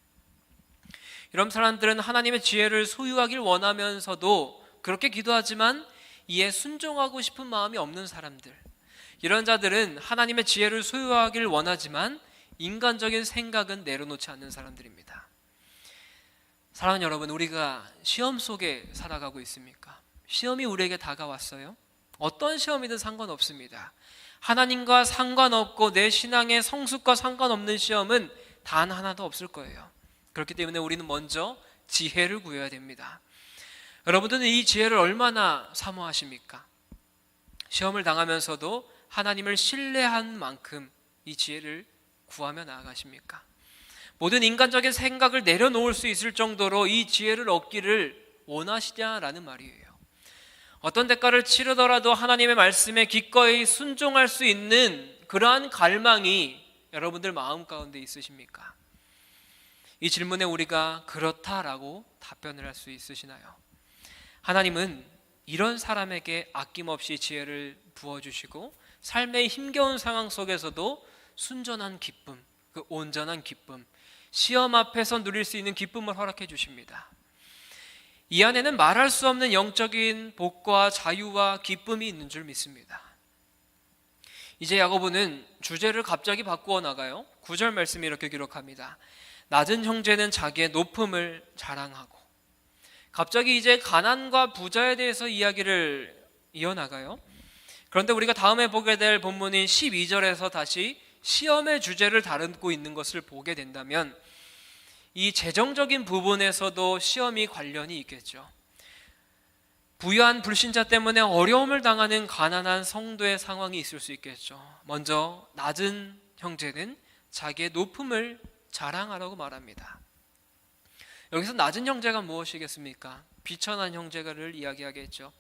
이런 사람들은 하나님의 지혜를 소유하길 원하면서도 그렇게 기도하지만 이에 순종하고 싶은 마음이 없는 사람들. 이런 자들은 하나님의 지혜를 소유하길 원하지만 인간적인 생각은 내려놓지 않는 사람들입니다. 사랑하는 여러분, 우리가 시험 속에 살아가고 있습니까? 시험이 우리에게 다가왔어요? 어떤 시험이든 상관없습니다. 하나님과 상관없고 내 신앙의 성숙과 상관없는 시험은 단 하나도 없을 거예요. 그렇기 때문에 우리는 먼저 지혜를 구해야 됩니다. 여러분들은 이 지혜를 얼마나 사모하십니까? 시험을 당하면서도 하나님을 신뢰한 만큼 이 지혜를 구하며 나아가십니까? 모든 인간적인 생각을 내려놓을 수 있을 정도로 이 지혜를 얻기를 원하시냐라는 말이에요. 어떤 대가를 치르더라도 하나님의 말씀에 기꺼이 순종할 수 있는 그러한 갈망이 여러분들 마음 가운데 있으십니까? 이 질문에 우리가 그렇다라고 답변을 할 수 있으시나요? 하나님은 이런 사람에게 아낌없이 지혜를 부어주시고 삶의 힘겨운 상황 속에서도 순전한 기쁨, 그 온전한 기쁨, 시험 앞에서 누릴 수 있는 기쁨을 허락해 주십니다. 이 안에는 말할 수 없는 영적인 복과 자유와 기쁨이 있는 줄 믿습니다. 이제 야고보는 주제를 갑자기 바꾸어 나가요. 9절 말씀이 이렇게 기록합니다. 낮은 형제는 자기의 높음을 자랑하고. 갑자기 이제 가난과 부자에 대해서 이야기를 이어나가요. 그런데 우리가 다음에 보게 될 본문인 12절에서 다시 시험의 주제를 다루고 있는 것을 보게 된다면 이 재정적인 부분에서도 시험이 관련이 있겠죠. 부유한 불신자 때문에 어려움을 당하는 가난한 성도의 상황이 있을 수 있겠죠. 먼저 낮은 형제는 자기의 높음을 자랑하라고 말합니다. 여기서 낮은 형제가 무엇이겠습니까? 비천한 형제를 이야기하겠죠.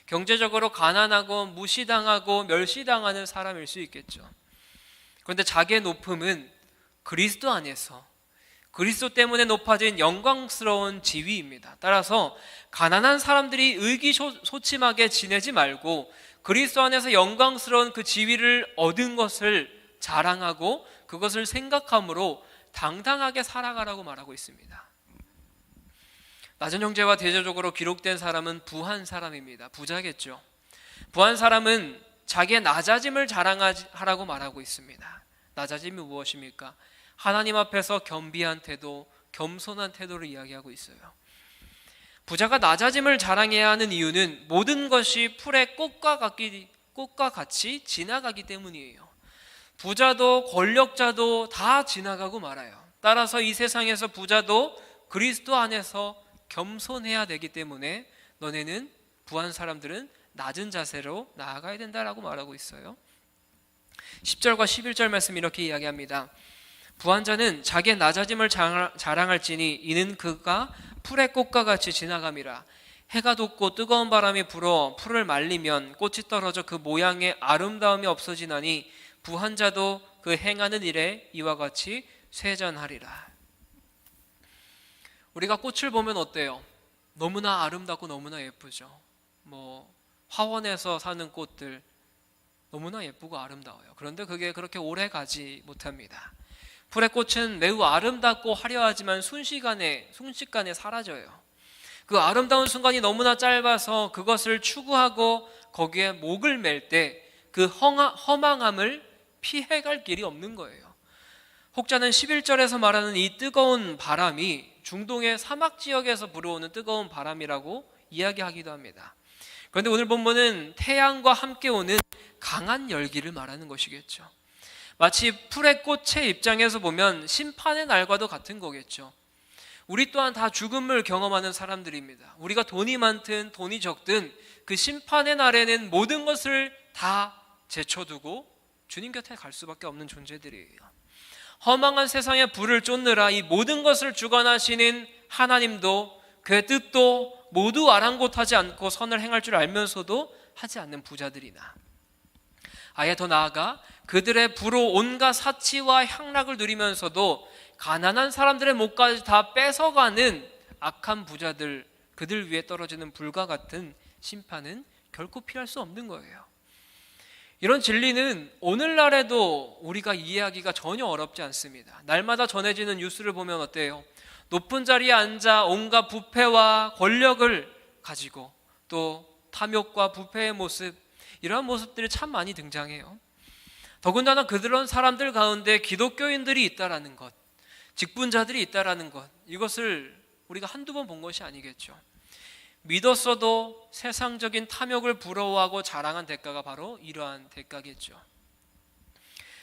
경제적으로 가난하고 무시당하고 멸시당하는 사람일 수 있겠죠. 그런데 자기의 높음은 그리스도 안에서 그리스도 때문에 높아진 영광스러운 지위입니다. 따라서 가난한 사람들이 의기소침하게 지내지 말고 그리스도 안에서 영광스러운 그 지위를 얻은 것을 자랑하고 그것을 생각함으로 당당하게 살아가라고 말하고 있습니다. 낮은 형제와 대조적으로 기록된 사람은 부한 사람입니다. 부자겠죠. 부한 사람은 자기의 낮아짐을 자랑하라고 말하고 있습니다. 낮아짐이 무엇입니까? 하나님 앞에서 겸비한 태도, 겸손한 태도를 이야기하고 있어요. 부자가 낮아짐을 자랑해야 하는 이유는 모든 것이 풀의 꽃과 같이 지나가기 때문이에요. 부자도 권력자도 다 지나가고 말아요. 따라서 이 세상에서 부자도 그리스도 안에서 겸손해야 되기 때문에 너네는 부한 사람들은 낮은 자세로 나아가야 된다라고 말하고 있어요. 10절과 11절 말씀 이렇게 이야기합니다. 부한 자는 자기의 낮아짐을 자랑할지니 이는 그가 풀의 꽃과 같이 지나감이라. 해가 돋고 뜨거운 바람이 불어 풀을 말리면 꽃이 떨어져 그 모양의 아름다움이 없어지나니 부한 자도 그 행하는 일에 이와 같이 쇠전하리라. 우리가 꽃을 보면 어때요? 너무나 아름답고 너무나 예쁘죠. 화원에서 사는 꽃들 너무나 예쁘고 아름다워요. 그런데 그게 그렇게 오래 가지 못합니다. 풀의 꽃은 매우 아름답고 화려하지만 순식간에 사라져요. 그 아름다운 순간이 너무나 짧아서 그것을 추구하고 거기에 목을 맬 때 그 허망함을 피해갈 길이 없는 거예요. 혹자는 11절에서 말하는 이 뜨거운 바람이 중동의 사막 지역에서 불어오는 뜨거운 바람이라고 이야기하기도 합니다. 그런데 오늘 본문은 태양과 함께 오는 강한 열기를 말하는 것이겠죠. 마치 풀의 꽃의 입장에서 보면 심판의 날과도 같은 거겠죠. 우리 또한 다 죽음을 경험하는 사람들입니다. 우리가 돈이 많든 돈이 적든 그 심판의 날에는 모든 것을 다 제쳐두고 주님 곁에 갈 수밖에 없는 존재들이에요. 허망한 세상에 불을 쫓느라 이 모든 것을 주관하시는 하나님도 그의 뜻도 모두 아랑곳하지 않고 선을 행할 줄 알면서도 하지 않는 부자들이나 아예 더 나아가 그들의 부로 온갖 사치와 향락을 누리면서도 가난한 사람들의 목까지 다 뺏어가는 악한 부자들, 그들 위에 떨어지는 불과 같은 심판은 결코 피할 수 없는 거예요. 이런 진리는 오늘날에도 우리가 이해하기가 전혀 어렵지 않습니다. 날마다 전해지는 뉴스를 보면 어때요? 높은 자리에 앉아 온갖 부패와 권력을 가지고 또 탐욕과 부패의 모습, 이러한 모습들이 참 많이 등장해요. 더군다나 그런 사람들 가운데 기독교인들이 있다라는 것, 직분자들이 있다라는 것, 이것을 우리가 한두 번 본 것이 아니겠죠. 믿었어도 세상적인 탐욕을 부러워하고 자랑한 대가가 바로 이러한 대가겠죠.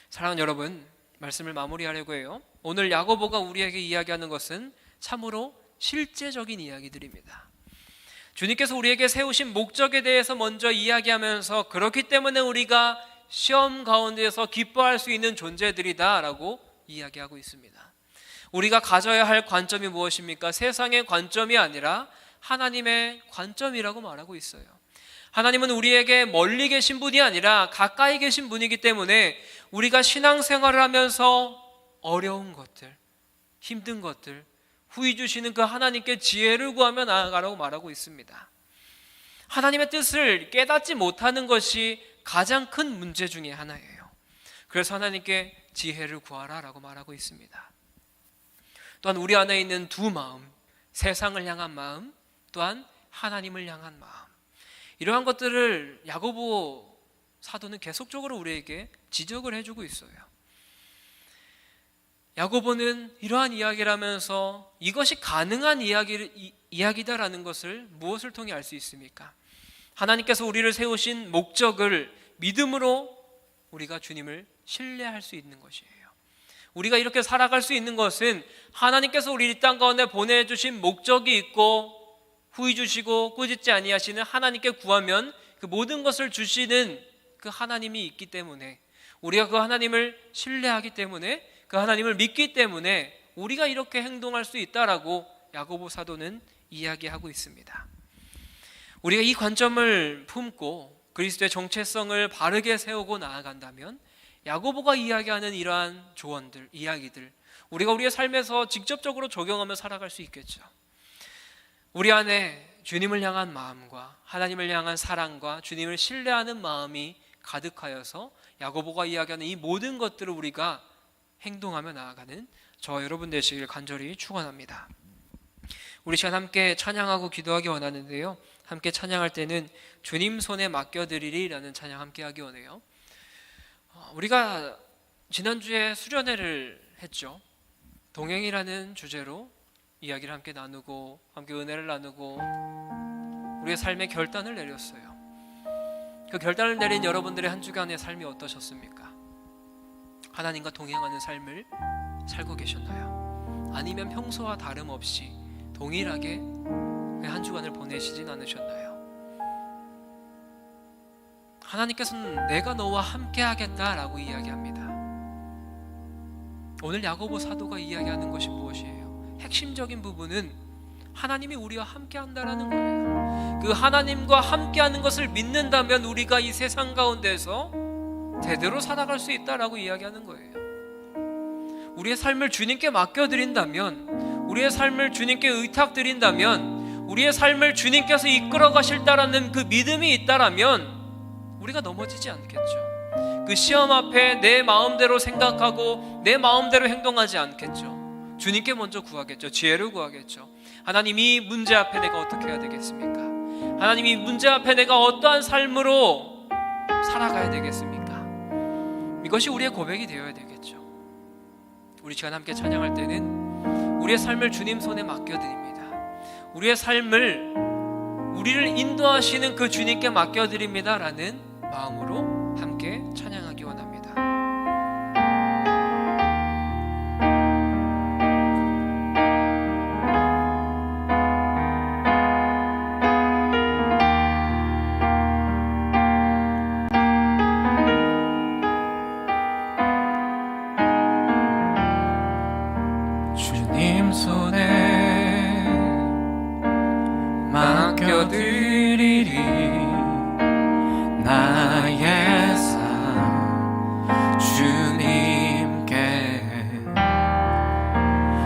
사랑하는 여러분, 말씀을 마무리하려고 해요. 오늘 야고보가 우리에게 이야기하는 것은 참으로 실제적인 이야기들입니다. 주님께서 우리에게 세우신 목적에 대해서 먼저 이야기하면서 그렇기 때문에 우리가 시험 가운데서 기뻐할 수 있는 존재들이다라고 이야기하고 있습니다. 우리가 가져야 할 관점이 무엇입니까? 세상의 관점이 아니라 하나님의 관점이라고 말하고 있어요. 하나님은 우리에게 멀리 계신 분이 아니라 가까이 계신 분이기 때문에 우리가 신앙생활을 하면서 어려운 것들, 힘든 것들, 후히 주시는 그 하나님께 지혜를 구하며 나아가라고 말하고 있습니다. 하나님의 뜻을 깨닫지 못하는 것이 가장 큰 문제 중에 하나예요. 그래서 하나님께 지혜를 구하라라고 말하고 있습니다. 또한 우리 안에 있는 두 마음, 세상을 향한 마음, 또한 하나님을 향한 마음, 이러한 것들을 야고보 사도는 계속적으로 우리에게 지적을 해주고 있어요. 야고보는 이러한 이야기를 하면서 이것이 가능한 이야기다라는 것을 무엇을 통해 알 수 있습니까? 하나님께서 우리를 세우신 목적을 믿음으로 우리가 주님을 신뢰할 수 있는 것이에요. 우리가 이렇게 살아갈 수 있는 것은 하나님께서 우리 이 땅 가운데 보내주신 목적이 있고 후히 주시고 꾸짖지 아니하시는 하나님께 구하면 그 모든 것을 주시는 그 하나님이 있기 때문에, 우리가 그 하나님을 신뢰하기 때문에, 그 하나님을 믿기 때문에 우리가 이렇게 행동할 수 있다라고 야고보 사도는 이야기하고 있습니다. 우리가 이 관점을 품고 그리스도의 정체성을 바르게 세우고 나아간다면 야고보가 이야기하는 이러한 조언들, 이야기들, 우리가 우리의 삶에서 직접적으로 적용하며 살아갈 수 있겠죠. 우리 안에 주님을 향한 마음과 하나님을 향한 사랑과 주님을 신뢰하는 마음이 가득하여서 야고보가 이야기하는 이 모든 것들을 우리가 행동하며 나아가는 저와 여러분 되시길 간절히 축원합니다. 우리 시간 함께 찬양하고 기도하기 원하는데요, 함께 찬양할 때는 주님 손에 맡겨드리리라는 찬양 함께 하기 원해요. 우리가 지난주에 수련회를 했죠. 동행이라는 주제로 이야기를 함께 나누고 함께 은혜를 나누고 우리의 삶의 결단을 내렸어요. 그 결단을 내린 여러분들의 한 주간의 삶이 어떠셨습니까? 하나님과 동행하는 삶을 살고 계셨나요? 아니면 평소와 다름없이 동일하게 그 한 주간을 보내시진 않으셨나요? 하나님께서는 내가 너와 함께 하겠다라고 이야기합니다. 오늘 야고보 사도가 이야기하는 것이 무엇이에요? 핵심적인 부분은 하나님이 우리와 함께 한다라는 거예요. 그 하나님과 함께 하는 것을 믿는다면 우리가 이 세상 가운데서 대대로 살아갈 수 있다라고 이야기하는 거예요. 우리의 삶을 주님께 맡겨드린다면, 우리의 삶을 주님께 의탁드린다면, 우리의 삶을 주님께서 이끌어 가실다라는 그 믿음이 있다라면 우리가 넘어지지 않겠죠. 그 시험 앞에 내 마음대로 생각하고 내 마음대로 행동하지 않겠죠. 주님께 먼저 구하겠죠. 지혜를 구하겠죠. 하나님, 이 문제 앞에 내가 어떻게 해야 되겠습니까? 하나님, 이 문제 앞에 내가 어떠한 삶으로 살아가야 되겠습니까? 이것이 우리의 고백이 되어야 되겠죠. 우리 시간 함께 찬양할 때는 우리의 삶을 주님 손에 맡겨드립니다. 우리의 삶을, 우리를 인도하시는 그 주님께 맡겨드립니다 라는 마음으로 함께 찬양하기 원합니다. 주님 손에 맡겨드리리 나의 삶 주님께.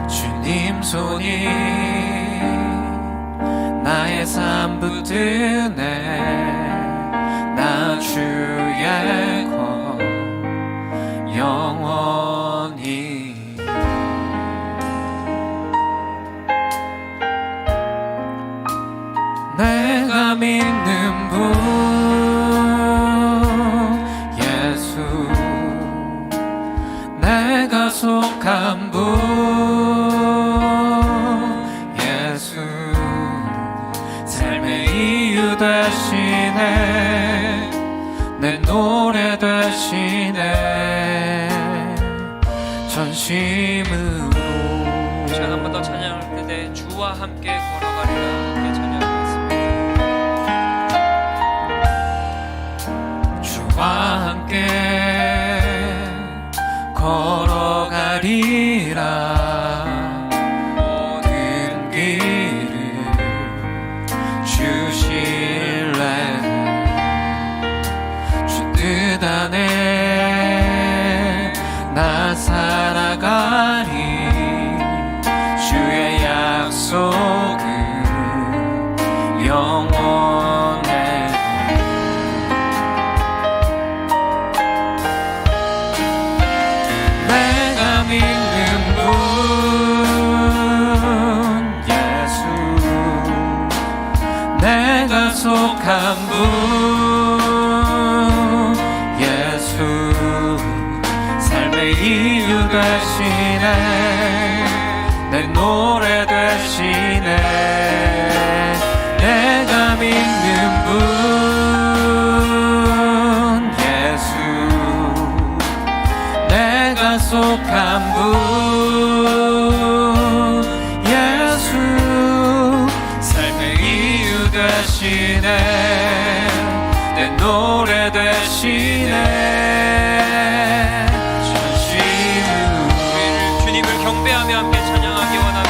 주님 손이 나의 삶 붙드네. 나 주의 것 영원히. 내가 믿는 분 예수, 내가 속한 분 예수, 삶의 이유 되시네. 내 노래 되시네. 전심으로. 시간 한 번 더 찬양할 때 주와 함께 걸어가리라 함께 찬양하겠습니다. 주와 함께 걸어가리라. 모든 길을 주실래. 주 뜻 안에 나 살아가리. 주의 약속은 영원해. 내가 믿는 분 예수, 분 예수 삶의 이유 되시네 내 노래 되시네 내가 믿는 분 예수 내가 속한 분 예수 삶의 이유 되시네 내 노래 되시네 전심으로 주님을 경배하며 함께 찬양하기 원합니다.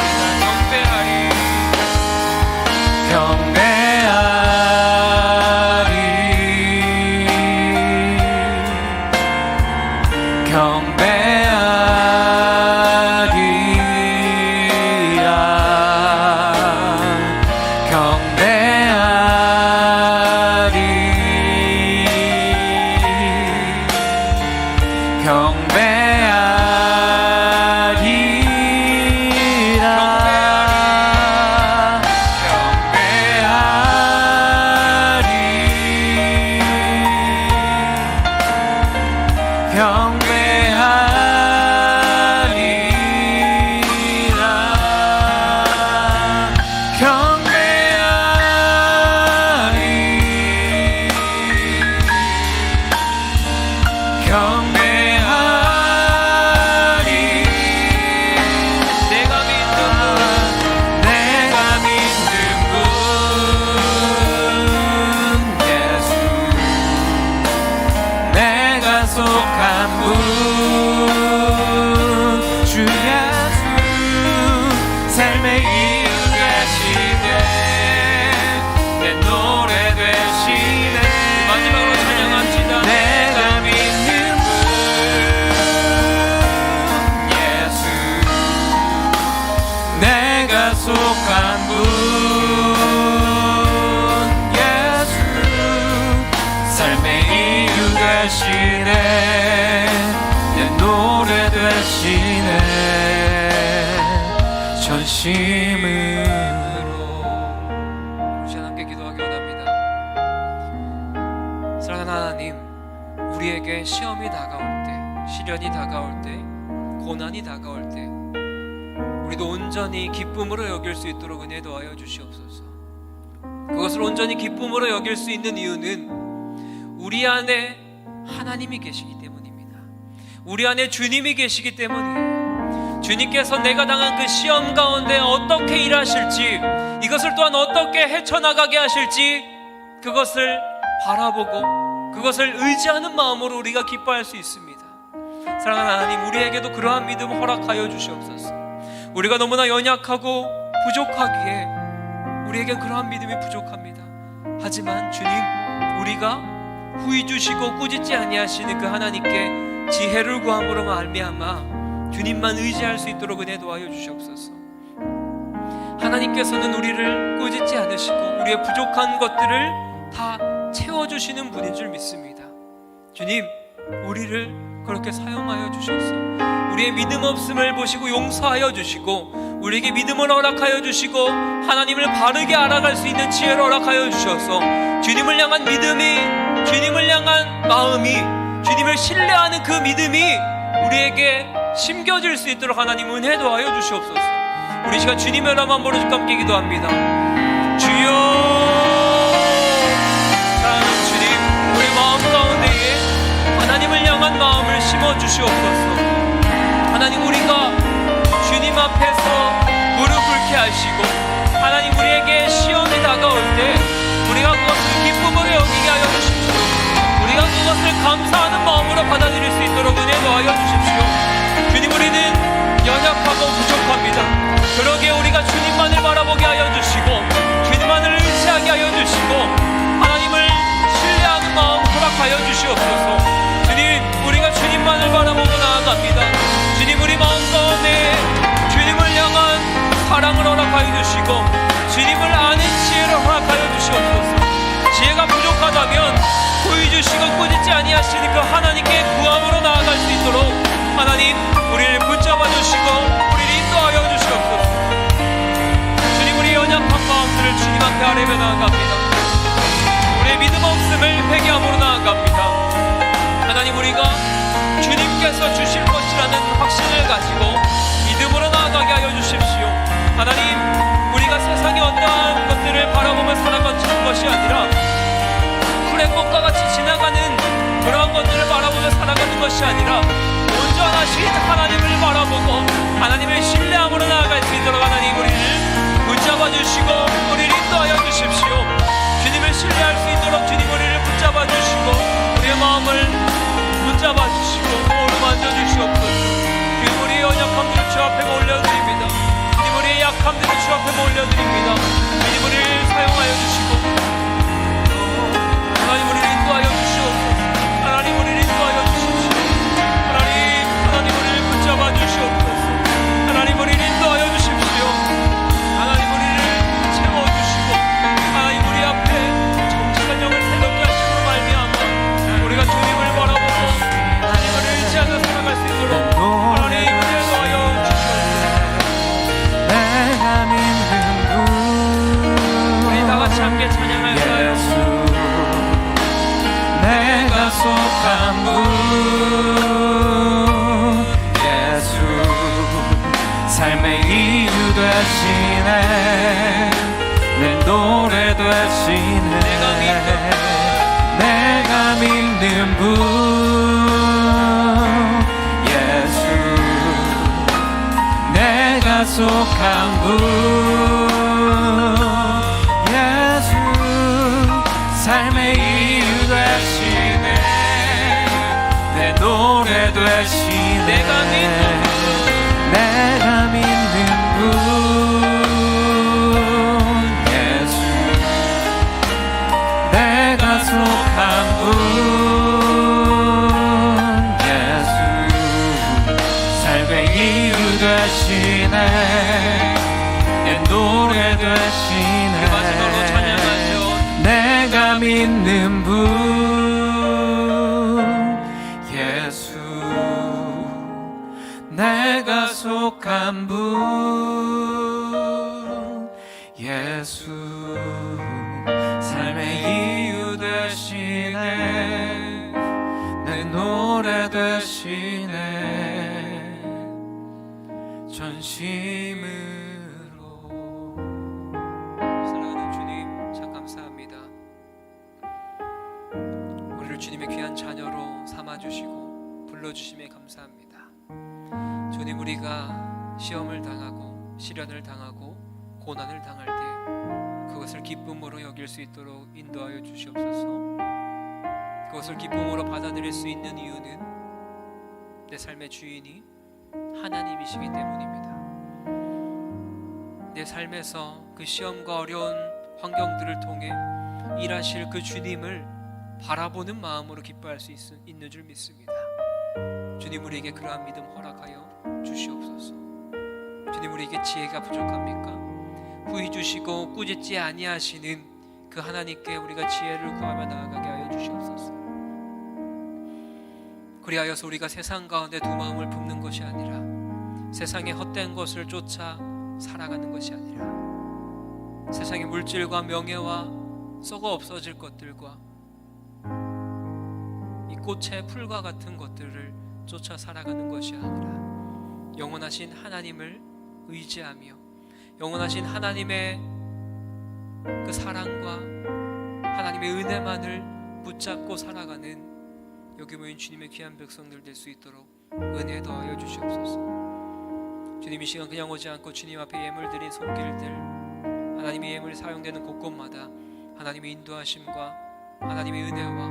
경배하리 속한 분 예수 삶의 이유 되시네 내 노래 되시네 전심으로 우리 함께 기도하기 원합니다. 사랑하는 하나님, 우리에게 시험이 다가올 때, 시련이 다가올 때, 고난이 다가올 때 우리도 온전히 기쁨으로 여길 수 있도록 은혜 도하여 주시옵소서. 그것을 온전히 기쁨으로 여길 수 있는 이유는 우리 안에 하나님이 계시기 때문입니다. 우리 안에 주님이 계시기 때문이에요. 주님께서 내가 당한 그 시험 가운데 어떻게 일하실지, 이것을 또한 어떻게 헤쳐나가게 하실지, 그것을 바라보고 그것을 의지하는 마음으로 우리가 기뻐할 수 있습니다. 사랑하는 하나님, 우리에게도 그러한 믿음 허락하여 주시옵소서. 우리가 너무나 연약하고 부족하기에 우리에겐 그러한 믿음이 부족합니다. 하지만 주님, 우리가 후히 주시고 꾸짖지 아니하시는 그 하나님께 지혜를 구함으로 말미암아 주님만 의지할 수 있도록 은혜 도하여 주시옵소서. 하나님께서는 우리를 꾸짖지 않으시고 우리의 부족한 것들을 다 채워주시는 분인 줄 믿습니다. 주님, 우리를 그렇게 사용하여 주셔서 우리의 믿음 없음을 보시고 용서하여 주시고 우리에게 믿음을 허락하여 주시고 하나님을 바르게 알아갈 수 있는 지혜를 허락하여 주셔서 주님을 향한 믿음이, 주님을 향한 마음이, 주님을 신뢰하는 그 믿음이 우리에게 심겨질 수 있도록 하나님 은혜 도하여 주시옵소서. 우리 시간 주님의 이름만 부르짖고 함께 기도합니다. 주여, 사랑하는 주님, 우리 마음 가운데에 하나님을 향한 마음을 심어주시옵소서. 하나님, 우리가 주님 앞에서 무릎 꿇게 하시고 하나님, 우리에게 시험이 다가올 때 우리가 그것을 기쁨으로 여기게 하여 주십시오. 우리가 그것을 감사하는 마음으로 받아들일 수 있도록 은혜 도하여 주십시오. 주님, 우리는 연약하고 부족합니다. 그러기에 우리가 주님만을 바라보게 하여 주시고 주님만을 의지하게 하여 주시고 하나님을 신뢰하는 마음 허락하여 주시옵소서. 주님, 우리가 주님만을 바라보고 나아갑니다. 주님, 우리 마음 가운데 주님을 향한 사랑을 허락하여 주시고 주님을 아는 지혜를 허락하여 주시옵소서. 지혜가 부족하다면 후히 주시고 꾸짖지 아니하시는 그 하나님께 구함으로 나아갈 수 있도록 하나님, 우리를 붙잡아 주시고 우리를 인도하여 주시옵소서. 주님, 우리 연약한 마음들을 주님 앞에 아뢰며 나아갑니다. 우리의 것이 아니라 풀의 꽃과 같이 지나가는 그러한 것들을 바라보며 살아가는 것이 아니라 온전하신 하나님을 바라보고 하나님을 신뢰함으로 나아갈 수 있도록 하나님 우리를 붙잡아 주시고 우리를 인도하여 주십시오. 주님을 신뢰할 수 있도록 주님 우리를 붙잡아 주시고 우리의 마음을 붙잡아 주시고 어루만져 주시옵소서. 주님 우리의 연약함들을 주 앞에 올려드립니다. 주님 우리의 약함들을 주 앞에 올려드립니다. 주님 우리를 사용하여 주시고 하나님 우리를 인도하여 주시옵소서. 하나님 우리를 인도하여 주십시오. 하나님 우리를 붙잡아 주시옵소서. 하나님 우리를 인도하여 주십시오. 하나님 우리를 채워주시고 하나님 우리 앞에 정직한 영을 새롭게 하심으로 말미암아 우리가 주님을 바라보고 주님을 의지하며 살아갈 수 있도록 하나님 우리를 인도하여 주시옵소서. 내가 믿는 분 우리 다같이 함께 찬양할까요? 예수 내가 속한 분 예수 삶의 이유 되시네 내 노래 되시네 내가 믿는 분 예수 내가 속한 분 예수 삶의 이유 되시네 내 노래 되시네 내가 믿는 분 예수 내가 속한 분 예수 삶의 이유 되시네 내 노래 되시네 마지막으로 찬양하죠. 내가 믿는 분 예수 내가 속한 분 예수 삶의 이유 되시네 내 노래 되시네 전심으로 사랑하는 주님 참 감사합니다. 우리를 주님의 귀한 자녀로 삼아주시고 불러주심에 감사합니다. 주님 우리가 시험을 당하고 시련을 당하고 고난을 당할 때 그것을 기쁨으로 여길 수 있도록 인도하여 주시옵소서. 그것을 기쁨으로 받아들일 수 있는 이유는 내 삶의 주인이 하나님이시기 때문입니다. 내 삶에서 그 시험과 어려운 환경들을 통해 일하실 그 주님을 바라보는 마음으로 기뻐할 수 있는 줄 믿습니다. 주님 우리에게 그러한 믿음 허락하여 주시옵소서. 주님 우리에게 지혜가 부족합니까? 후히 주시고 꾸짖지 아니하시는 그 하나님께 우리가 지혜를 구하며 나아가게 하여 주시옵소서. 그리하여서 우리가 세상 가운데 두 마음을 품는 것이 아니라 세상의 헛된 것을 쫓아 살아가는 것이 아니라 세상의 물질과 명예와 썩어 없어질 것들과 이 꽃의 풀과 같은 것들을 쫓아 살아가는 것이 아니라 영원하신 하나님을 의지하며 영원하신 하나님의 그 사랑과 하나님의 은혜만을 붙잡고 살아가는 여기 모인 주님의 귀한 백성들 될 수 있도록 은혜 더하여 주시옵소서. 주님 이 시간 그냥 오지 않고 주님 앞에 예물 드린 손길들 하나님의 예물이 사용되는 곳곳마다 하나님의 인도하심과 하나님의 은혜와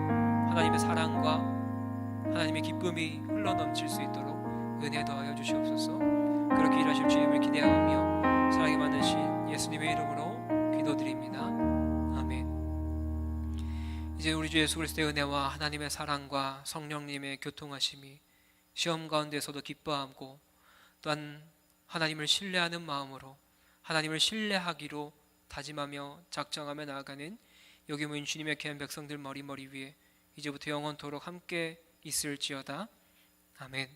하나님의 사랑과 하나님의 기쁨이 흘러넘칠 수 있도록 은혜 더하여 주시옵소서. 그렇게 일하실 주님을 기대하며 사랑이 많으신 예수님의 이름으로 기도드립니다. 아멘. 이제 우리 주 예수 그리스도의 은혜와 하나님의 사랑과 성령님의 교통하심이 시험 가운데서도 기뻐하고 또한 하나님을 신뢰하는 마음으로 하나님을 신뢰하기로 다짐하며 작정하며 나아가는 여기 모인 주님의 귀한 백성들 머리 위에 이제부터 영원토록 함께 있을지어다. 아멘.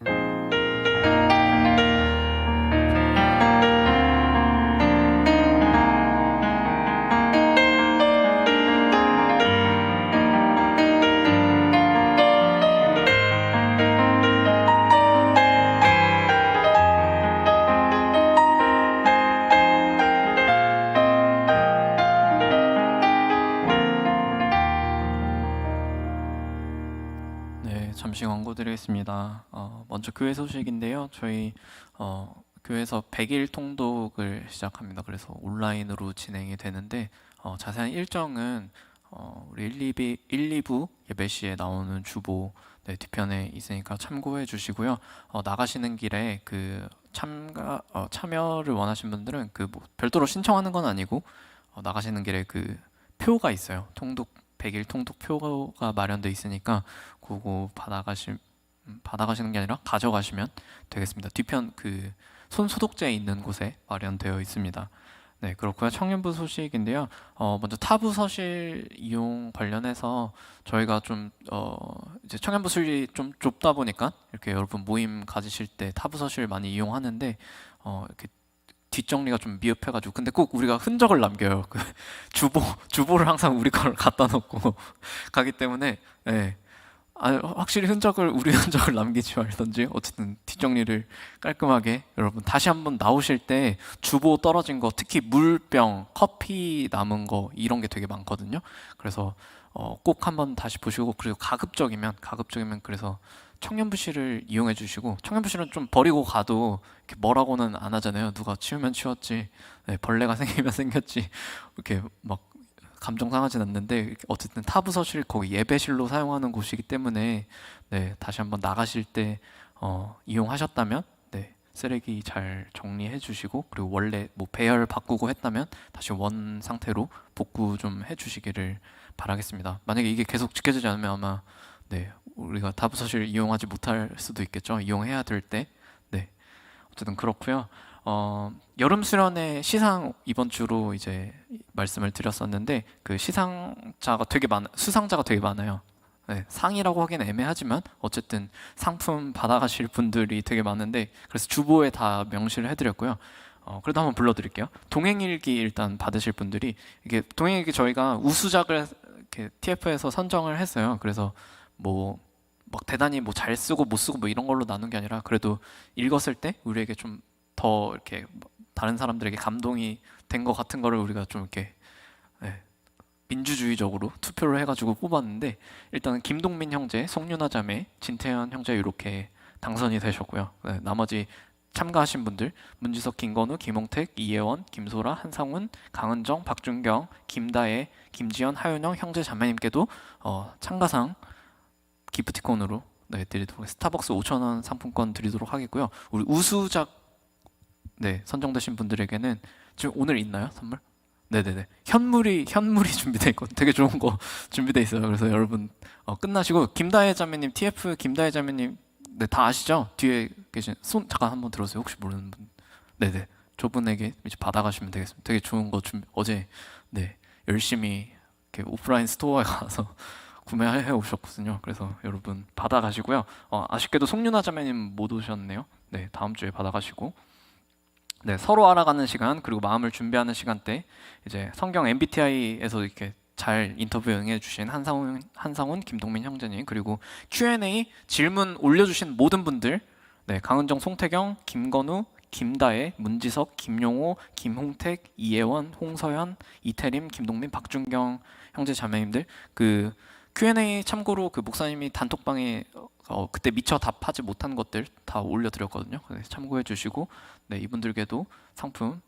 인사드리겠습니다. 먼저 교회 소식인데요. 저희 교회에서 100일 통독을 시작합니다. 그래서 온라인으로 진행이 되는데 자세한 일정은 우리 1, 2부 예배 시에 나오는 주보 뒤편에 있으니까 참고해 주시고요. 나가시는 길에 그 참여를 원하시는 분들은 뭐 별도로 신청하는 건 아니고 나가시는 길에 그 표가 있어요. 100일 통독 표가 마련돼 있으니까 그거 받아가시는 게 아니라 가져가시면 되겠습니다. 뒤편 그 손 소독제 있는 곳에 마련되어 있습니다. 네, 그렇고요. 청년부 소식인데요. 먼저 타부 서실 이용 관련해서 저희가 좀 이제 청년부 서실이 좀 좁다 보니까 이렇게 여러분 모임 가지실 때 타부 서실 많이 이용하는데 이렇게 뒷정리가 좀 미흡해가지고, 근데 꼭 우리가 흔적을 남겨요. 그 주보를 항상 우리 걸 갖다 놓고 가기 때문에, 네. 확실히 우리 흔적을 남기지 말던지 어쨌든 뒷정리를 깔끔하게. 여러분 다시 한번 나오실 때 주보 떨어진 거, 특히 물병, 커피 남은 거 이런 게 되게 많거든요. 그래서 꼭 한번 다시 보시고, 그리고 가급적이면 그래서 청년부실을 이용해 주시고, 청년부실은 좀 버리고 가도 이렇게 뭐라고는 안 하잖아요. 누가 치우면 치웠지, 네, 벌레가 생기면 생겼지, 이렇게 막 감정 상하진 않는데, 어쨌든 타부서실 거기 예배실로 사용하는 곳이기 때문에 네, 다시 한번 나가실 때 이용하셨다면 네, 쓰레기 잘 정리해 주시고, 그리고 원래 뭐 배열 바꾸고 했다면 다시 원 상태로 복구 좀 해 주시기를 바라겠습니다. 만약에 이게 계속 지켜지지 않으면 아마 네, 우리가 타부서실 이용하지 못할 수도 있겠죠. 이용해야 될 때. 네, 어쨌든 그렇고요. 여름 수련회 시상 이번 주로 이제 말씀을 드렸었는데, 그 수상자가 되게 많아요. 네, 상이라고 하기는 애매하지만 어쨌든 상품 받아가실 분들이 되게 많은데, 그래서 주보에 다 명시를 해드렸고요. 그래도 한번 불러드릴게요. 동행일기 일단 받으실 분들이, 이게 동행일기 저희가 우수작을 이렇게 TF에서 선정을 했어요. 그래서 뭐 막 대단히 뭐 잘 쓰고 못 쓰고 뭐 이런 걸로 나눈 게 아니라, 그래도 읽었을 때 우리에게 좀 더 이렇게 다른 사람들에게 감동이 된 것 같은 거를 우리가 좀 이렇게 네, 민주주의적으로 투표를 해가지고 뽑았는데, 일단은 김동민 형제, 송윤아 자매, 진태현 형제 이렇게 당선이 되셨고요. 네, 나머지 참가하신 분들 문지석, 김건우, 김홍택, 이예원, 김소라, 한상훈, 강은정, 박준경, 김다혜, 김지연, 하윤영 형제 자매님께도 참가상 기프티콘으로 네, 드리도록, 스타벅스 5,000원 상품권 드리도록 하겠고요. 우리 우수작 네, 선정되신 분들에게는 지금 오늘 있나요, 선물? 네네네, 현물이 준비되어 있고 되게 좋은 거 준비되어 있어요. 그래서 여러분 끝나시고 김다혜 자매님, TF 김다혜 자매님 네, 다 아시죠? 뒤에 계신 손 잠깐 한번 들어주세요. 혹시 모르는 분. 네네, 저분에게 이제 받아가시면 되겠습니다. 되게 좋은 거 어제 네, 열심히 이렇게 오프라인 스토어에 가서 구매해 오셨거든요. 그래서 여러분 받아가시고요. 아쉽게도 송윤아 자매님 못 오셨네요. 네, 다음 주에 받아가시고, 네, 서로 알아가는 시간, 그리고 마음을 준비하는 시간 때 이제 성경 MBTI에서 이렇게 잘 인터뷰 응해주신 한상훈, 김동민 형제님, 그리고 Q&A 질문 올려주신 모든 분들, 네, 강은정, 송태경, 김건우, 김다혜, 문지석, 김용호, 김홍택, 이예원, 홍서현, 이태림, 김동민, 박준경 형제 자매님들, 그 Q&A 참고로 그 목사님이 단톡방에 그때 미처 답하지 못한 것들 다 올려드렸거든요. 참고해 주시고, 네, 이분들께도 상품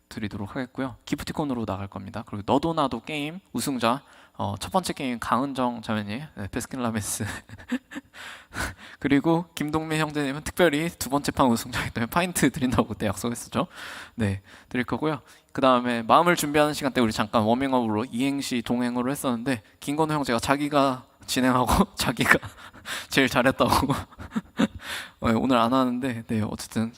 드리도록 하겠고요. 기프티콘으로 나갈 겁니다. 그리고 너도 나도 게임 우승자, 첫 번째 게임 강은정 자매님, 네, 베스킨라빈스 그리고 김동민 형제님은 특별히 두 번째 판 우승자이기 때문에 파인트 드린다고 그때 약속했었죠. 네, 드릴 거고요. 그 다음에 마음을 준비하는 시간 때 우리 잠깐 워밍업으로 이행시 동행으로 했었는데, 김건우 형제가 자기가 진행하고 자기가 제일 잘했다고 오늘 안 하는데, 네, 어쨌든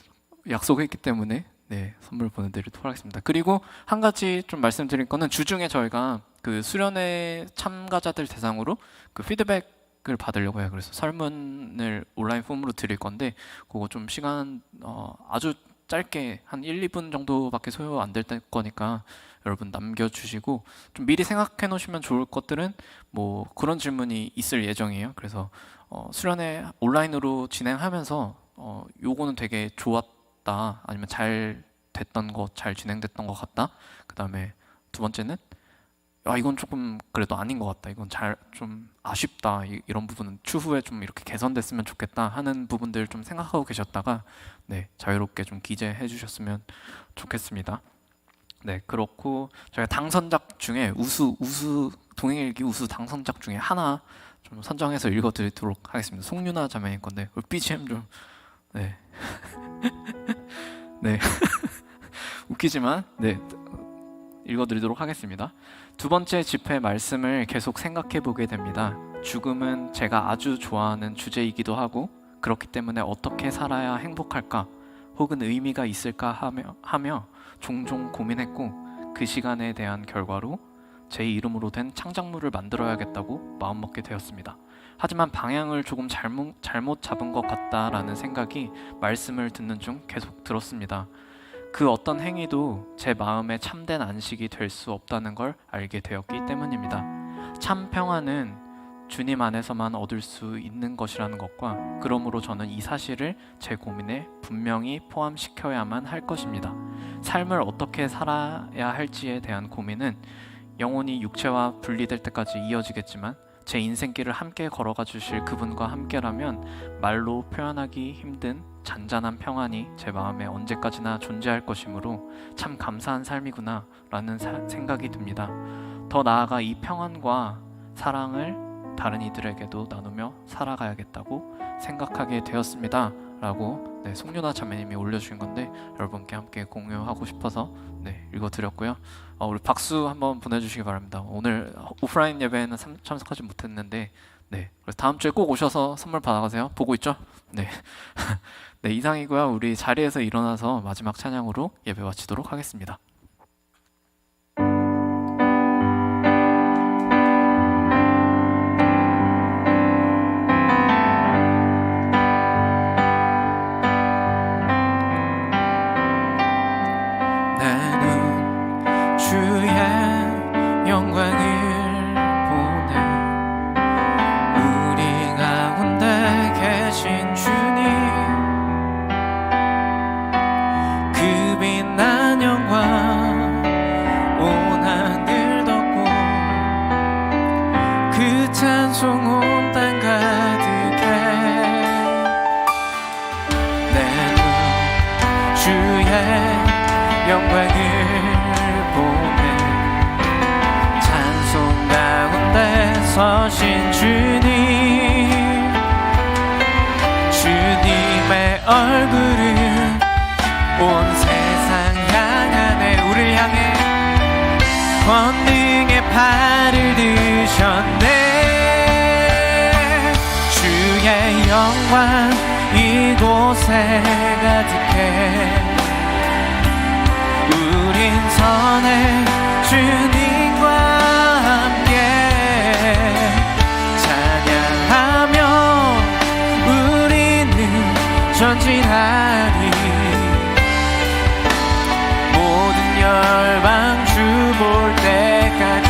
약속했기 때문에 네, 선물 보내드리도록 하겠습니다. 그리고 한 가지 좀 말씀드릴 거는, 주중에 저희가 그 수련회 참가자들 대상으로 그 피드백을 받으려고 해요. 그래서 설문을 온라인 폼으로 드릴 건데, 그거 좀 시간 아주 짧게 한 1, 2분 정도밖에 소요 안 될 거니까 여러분 남겨주시고, 좀 미리 생각해 놓으시면 좋을 것들은 뭐 그런 질문이 있을 예정이에요. 그래서 수련회 온라인으로 진행하면서 요거는 되게 좋았다, 아니면 잘 됐던 거, 잘 진행됐던 것 같다. 그 다음에 두 번째는 이건 조금 그래도 아닌 것 같다, 이건 좀 아쉽다, 이런 부분은 추후에 좀 이렇게 개선됐으면 좋겠다 하는 부분들 좀 생각하고 계셨다가 네, 자유롭게 좀 기재해 주셨으면 좋겠습니다. 네, 그렇고 저희가 당선작 중에 우수 동행일기 우수 당선작 중에 하나 좀 선정해서 읽어드리도록 하겠습니다. 송윤아 자매님 건데 BGM 좀 네. 네. 웃기지만 네, 읽어드리도록 하겠습니다. 두 번째 집회 말씀을 계속 생각해 보게 됩니다. 죽음은 제가 아주 좋아하는 주제이기도 하고 그렇기 때문에 어떻게 살아야 행복할까 혹은 의미가 있을까 하며 종종 고민했고 그 시간에 대한 결과로 제 이름으로 된 창작물을 만들어야겠다고 마음먹게 되었습니다. 하지만 방향을 조금 잘못 잡은 것 같다라는 생각이 말씀을 듣는 중 계속 들었습니다. 그 어떤 행위도 제 마음에 참된 안식이 될 수 없다는 걸 알게 되었기 때문입니다. 참 평안은 주님 안에서만 얻을 수 있는 것이라는 것과 그러므로 저는 이 사실을 제 고민에 분명히 포함시켜야만 할 것입니다. 삶을 어떻게 살아야 할지에 대한 고민은 영혼이 육체와 분리될 때까지 이어지겠지만 제 인생길을 함께 걸어가 주실 그분과 함께라면 말로 표현하기 힘든 잔잔한 평안이 제 마음에 언제까지나 존재할 것이므로 참 감사한 삶이구나 라는 생각이 듭니다. 더 나아가 이 평안과 사랑을 다른 이들에게도 나누며 살아가야겠다고 생각하게 되었습니다 라고 네, 송윤아 자매님이 올려주신 건데 여러분께 함께 공유하고 싶어서 네, 읽어드렸고요. 우리 박수 한번 보내주시기 바랍니다. 오늘 오프라인 예배에는 참석하지 못했는데 네, 그래서 다음 주에 꼭 오셔서 선물 받아가세요. 보고 있죠? 네. 네, 이상이고요. 우리 자리에서 일어나서 마지막 찬양으로 예배 마치도록 하겠습니다. 나는 주의 영광을 보네. 우리 가운데 계신 주님, 그 빛난 영광 온 하늘 덮고 그 찬송 온 땅 가득해. 내 눈 주의 영광을 보네. 찬송 가운데 서신 주님, 주님의 얼굴은 온 세상 향하네. 우리를 향해 권능의 팔을 드셨네. 주의 영광 이곳에 가득해. 우린 선해 주님과 함께 찬양하며 우리는 전진하리. 모든 열방 주 볼 때까지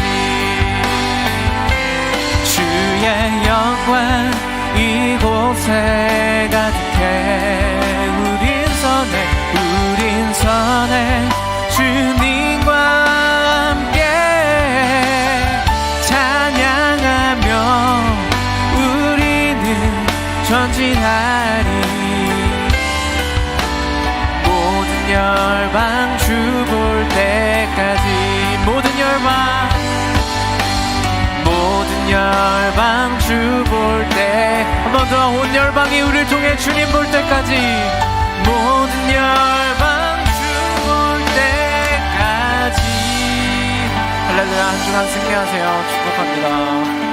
주의 영광 이곳에 가득해. 우린 선해 주님과 함께 찬양하며 우리는 전진하리. 모든 열방 주 볼 때까지. 모든 열방 주 볼 때. 한 번 더. 온 열방이 우리를 통해 주님 볼 때까지. 모든 열방 주 볼 때까지. 할렐루야. 한 주간 승리하세요. 축복합니다.